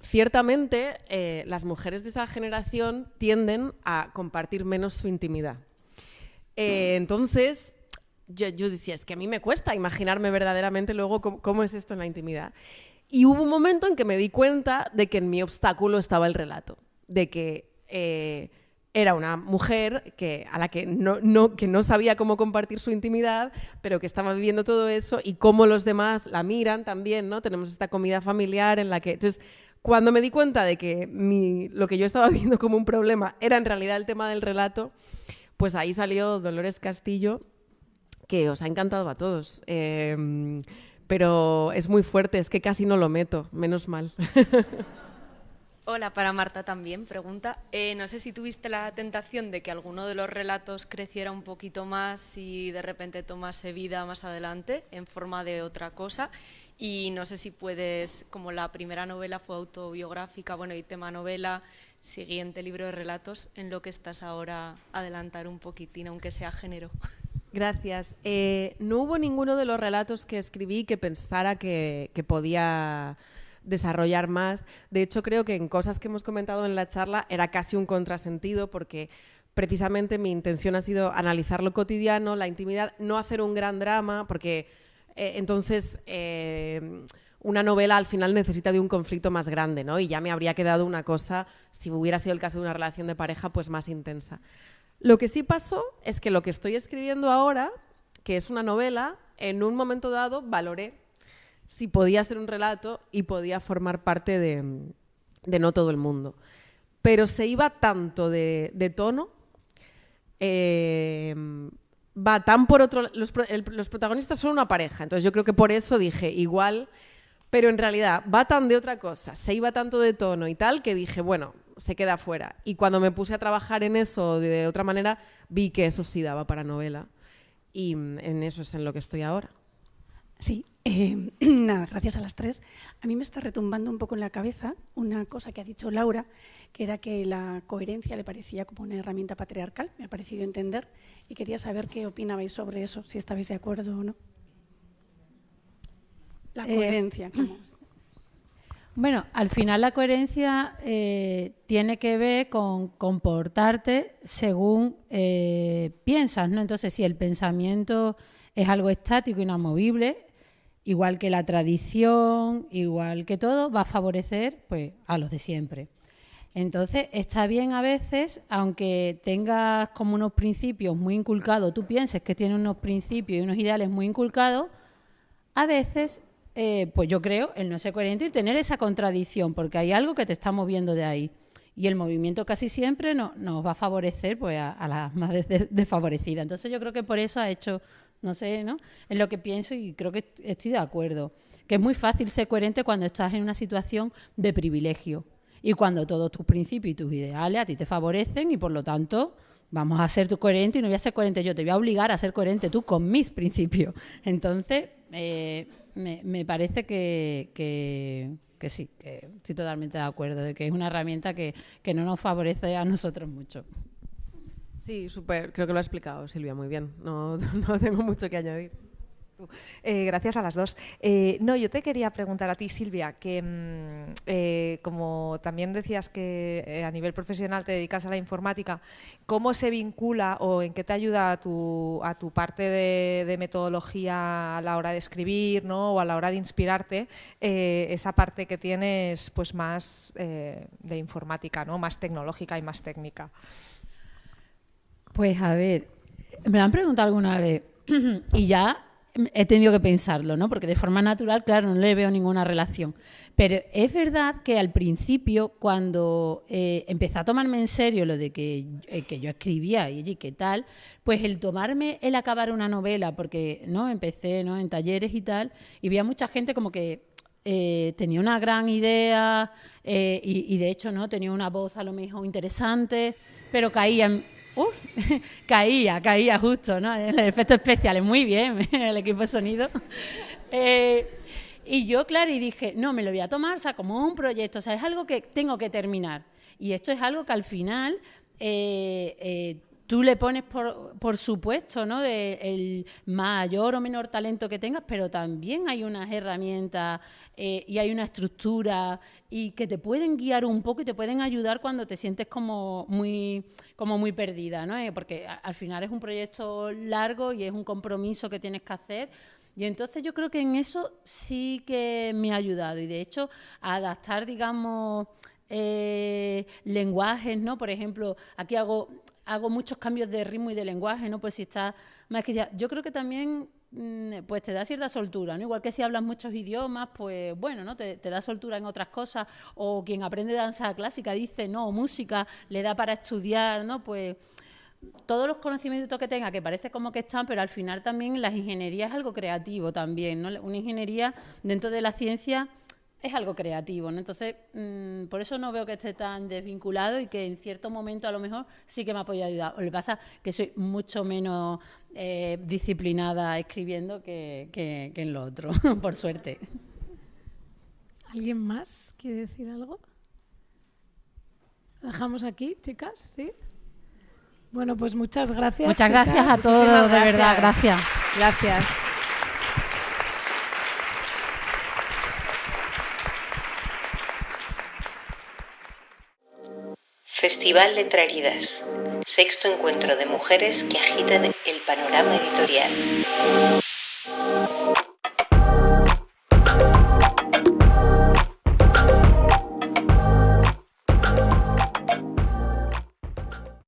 ciertamente las mujeres de esa generación tienden a compartir menos su intimidad. Entonces, yo decía, es que a mí me cuesta imaginarme verdaderamente luego cómo es esto en la intimidad. Y hubo un momento en que me di cuenta de que en mi obstáculo estaba el relato, de que era una mujer a la que no sabía cómo compartir su intimidad, pero que estaba viviendo todo eso y cómo los demás la miran también, ¿no? Tenemos esta comida familiar en la que... Entonces, cuando me di cuenta de que lo que yo estaba viendo como un problema era en realidad el tema del relato, pues ahí salió Dolores Castillo, que os ha encantado a todos, pero es muy fuerte, es que casi no lo meto, menos mal. Hola, para Marta también, pregunta. No sé si tuviste la tentación de que alguno de los relatos creciera un poquito más y de repente tomase vida más adelante en forma de otra cosa, y no sé si puedes, como la primera novela fue autobiográfica, bueno, y tema novela, siguiente libro de relatos, en lo que estás ahora, adelantar un poquitín, aunque sea género. Gracias. No hubo ninguno de los relatos que escribí que pensara que podía desarrollar más. De hecho, creo que en cosas que hemos comentado en la charla era casi un contrasentido, porque precisamente mi intención ha sido analizar lo cotidiano, la intimidad, no hacer un gran drama, porque entonces una novela al final necesita de un conflicto más grande, ¿no? Y ya me habría quedado una cosa, si hubiera sido el caso de una relación de pareja, pues más intensa. Lo que sí pasó es que lo que estoy escribiendo ahora, que es una novela, en un momento dado valoré si podía ser un relato y podía formar parte de No todo el mundo. Pero se iba tanto de tono, va tan por otro... Los protagonistas son una pareja, entonces yo creo que por eso dije igual, pero en realidad va tan de otra cosa, se iba tanto de tono y tal, que dije, bueno, se queda fuera. Y cuando me puse a trabajar en eso de otra manera, vi que eso sí daba para novela. Y en eso es en lo que estoy ahora. Sí, nada, gracias a las tres. A mí me está retumbando un poco en la cabeza una cosa que ha dicho Laura, que era que la coherencia le parecía como una herramienta patriarcal, me ha parecido entender, y quería saber qué opinabais sobre eso, si estabais de acuerdo o no. La coherencia, ¿cómo? Bueno, al final la coherencia tiene que ver con comportarte según piensas, ¿no? Entonces, si el pensamiento es algo estático, inamovible, igual que la tradición, igual que todo, va a favorecer pues, a los de siempre. Entonces, está bien a veces, aunque tengas como unos principios muy inculcados, tú pienses que tienes unos principios y unos ideales muy inculcados, a veces... pues yo creo el no ser coherente y tener esa contradicción, porque hay algo que te está moviendo de ahí. Y el movimiento casi siempre nos va a favorecer pues, a las más desfavorecidas. Entonces yo creo que por eso ha hecho, no sé, ¿no? Es lo que pienso y creo que estoy de acuerdo. Que es muy fácil ser coherente cuando estás en una situación de privilegio y cuando todos tus principios y tus ideales a ti te favorecen y por lo tanto... Vamos a ser tú coherente y no voy a ser coherente yo, te voy a obligar a ser coherente tú con mis principios. Entonces, me parece que sí, que estoy totalmente de acuerdo, de que es una herramienta que no nos favorece a nosotros mucho. Sí, súper, creo que lo ha explicado Silvia muy bien, no tengo mucho que añadir. Gracias a las dos. No, yo te quería preguntar a ti, Silvia, que como también decías que a nivel profesional te dedicas a la informática, ¿cómo se vincula o en qué te ayuda a tu parte de metodología a la hora de escribir, ¿no? O a la hora de inspirarte, esa parte que tienes pues más de informática, ¿no? Más tecnológica y más técnica? Pues a ver, me lo han preguntado alguna vez y ya he tenido que pensarlo, ¿no? Porque de forma natural, claro, no le veo ninguna relación. Pero es verdad que al principio, cuando empecé a tomarme en serio lo de que yo escribía y qué tal, pues el acabar una novela, porque no empecé, ¿no?, en talleres y tal, y veía mucha gente como que tenía una gran idea y de hecho, ¿no?, tenía una voz a lo mejor interesante, pero caía justo, ¿no? El efecto especial, muy bien, el equipo de sonido. Y yo, claro, y dije, no, me lo voy a tomar, o sea, como un proyecto, o sea, es algo que tengo que terminar. Y esto es algo que al final tú le pones por supuesto, ¿no?, el mayor o menor talento que tengas, pero también hay unas herramientas y hay una estructura y que te pueden guiar un poco y te pueden ayudar cuando te sientes como muy perdida, ¿no? Porque al final es un proyecto largo y es un compromiso que tienes que hacer. Y entonces yo creo que en eso sí que me ha ayudado. Y de hecho, a adaptar, digamos, lenguajes, ¿no? Por ejemplo, aquí hago muchos cambios de ritmo y de lenguaje, ¿no? Pues si está más que ya, yo creo que también pues te da cierta soltura, ¿no? Igual que si hablas muchos idiomas, pues bueno, ¿no? Te da soltura en otras cosas, o quien aprende danza clásica dice, no, música le da para estudiar, ¿no? Pues todos los conocimientos que tenga, que parece como que están, pero al final también las ingenierías es algo creativo también, ¿no? Una ingeniería dentro de la ciencia es algo creativo, ¿no? Entonces, por eso no veo que esté tan desvinculado y que en cierto momento a lo mejor sí que me ha podido ayudar. Lo que pasa es que soy mucho menos disciplinada escribiendo que en lo otro, por suerte. ¿Alguien más quiere decir algo? ¿Lo dejamos aquí, chicas? ¿Sí? Bueno, pues muchas gracias. Muchas chicas. gracias a todos, de verdad, gracias. Gracias. Festival Letraridas, sexto encuentro de mujeres que agitan el panorama editorial.